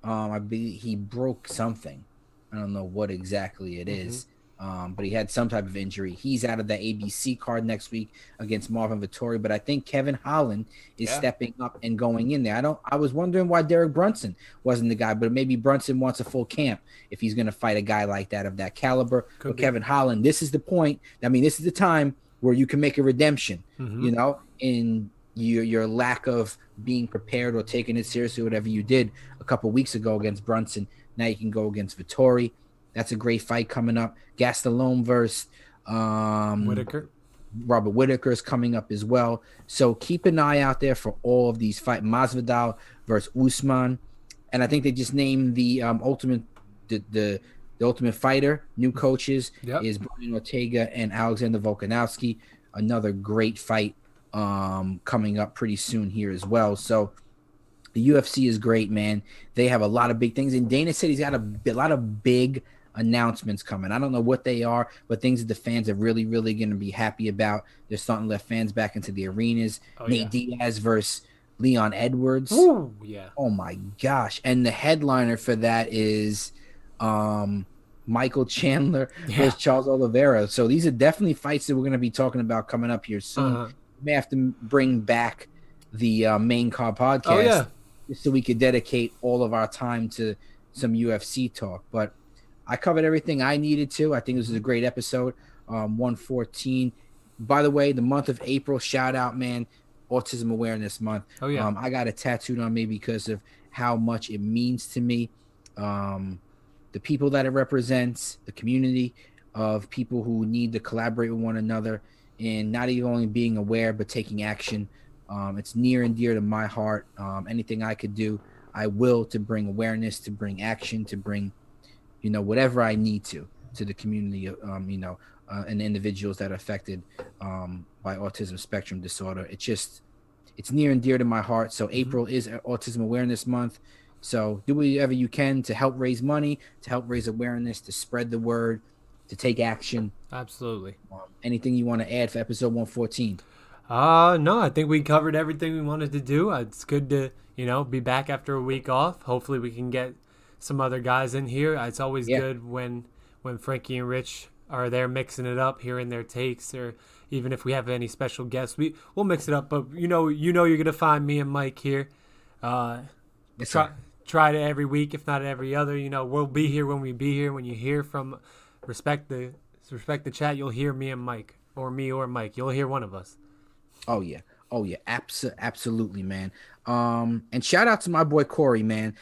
I believe he broke something. I don't know what exactly it is, but he had some type of injury. He's out of the ABC card next week against Marvin Vettori. But I think Kevin Holland is stepping up and going in there. I was wondering why Derek Brunson wasn't the guy, but maybe Brunson wants a full camp if he's going to fight a guy like that of that caliber. But Kevin Holland, this is the point. I mean, this is the time where you can make a redemption. In your lack of being prepared or taking it seriously, whatever you did a couple weeks ago against Brunson. Now you can go against Vettori. That's a great fight coming up. Gastelum versus Whitaker. Robert Whitaker is coming up as well. So keep an eye out there for all of these fights. Masvidal versus Usman. And I think they just named the the Ultimate Fighter. New coaches is Brian Ortega and Alexander Volkanovski. Another great fight coming up pretty soon here as well. So the UFC is great, man. They have a lot of big things. And Dana said he's got a lot of big announcements coming. I don't know what they are, but things that the fans are really, really going to be happy about. They're starting to let fans back into the arenas. Nate Diaz versus Leon Edwards. Ooh, yeah. Oh, my gosh. And the headliner for that is Michael Chandler versus Charles Oliveira. So these are definitely fights that we're going to be talking about coming up here soon. We may have to bring back the main card podcast just so we could dedicate all of our time to some UFC talk. But I covered everything I needed to. I think this is a great episode. 114. By the way, the month of April, shout out, man, Autism Awareness Month. I got it tattooed on me because of how much it means to me. The people that it represents, the community of people who need to collaborate with one another, and not even only being aware but taking action. It's near and dear to my heart. Anything I could do, I will, to bring awareness, to bring action, to bring, whatever I need to the community, and individuals that are affected by autism spectrum disorder. It's near and dear to my heart. So April is Autism Awareness Month. So do whatever you can to help raise money, to help raise awareness, to spread the word, to take action. Absolutely. Anything you want to add for episode 114? No, I think we covered everything we wanted to do. It's good to, be back after a week off. Hopefully we can get some other guys in here. It's always good when Frankie and Rich are there mixing it up, hearing their takes, or even if we have any special guests, we'll mix it up. But you're gonna find me and Mike here. Try to every week, if not every other. We'll be here when we be here. When you hear from Respect the Chat, you'll hear me and Mike, or me or Mike. You'll hear one of us. Oh yeah. Absolutely, man. And shout out to my boy Corey, man.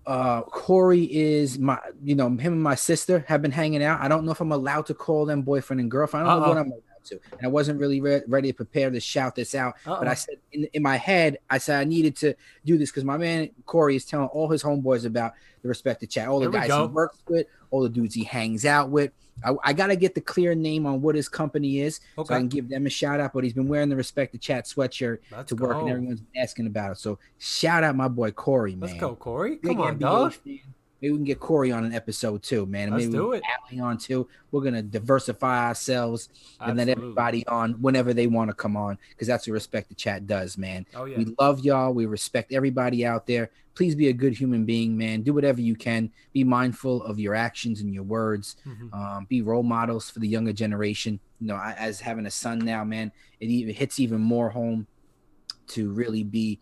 Corey is him and my sister have been hanging out. I don't know if I'm allowed to call them boyfriend and girlfriend. I don't know what I'm allowed to. And I wasn't really ready to prepare to shout this out. But I said in my head, I said I needed to do this because my man Corey is telling all his homeboys about the Respect the Chat, all the guys he works with, all the dudes he hangs out with. I got to get the clear name on what his company is so I can give them a shout out. But he's been wearing the Respect the Chat sweatshirt to work, and everyone's been asking about it. So shout out my boy Corey, man. Let's go, Corey. Come on, dog. Maybe we can get Corey on an episode too, man. Let's do it. Allie on too. We're gonna diversify ourselves and let everybody on whenever they want to come on, because that's what Respect the Chat does, man. We love y'all. We respect everybody out there. Please be a good human being, man. Do whatever you can. Be mindful of your actions and your words. Be role models for the younger generation. As having a son now, man, it hits even more home to really be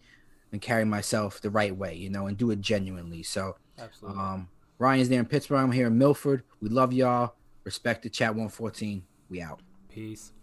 and carry myself the right way, and do it genuinely. So absolutely. Ryan's there in Pittsburgh. I'm here in Milford. We love y'all. Respect the chat 114. We out. Peace.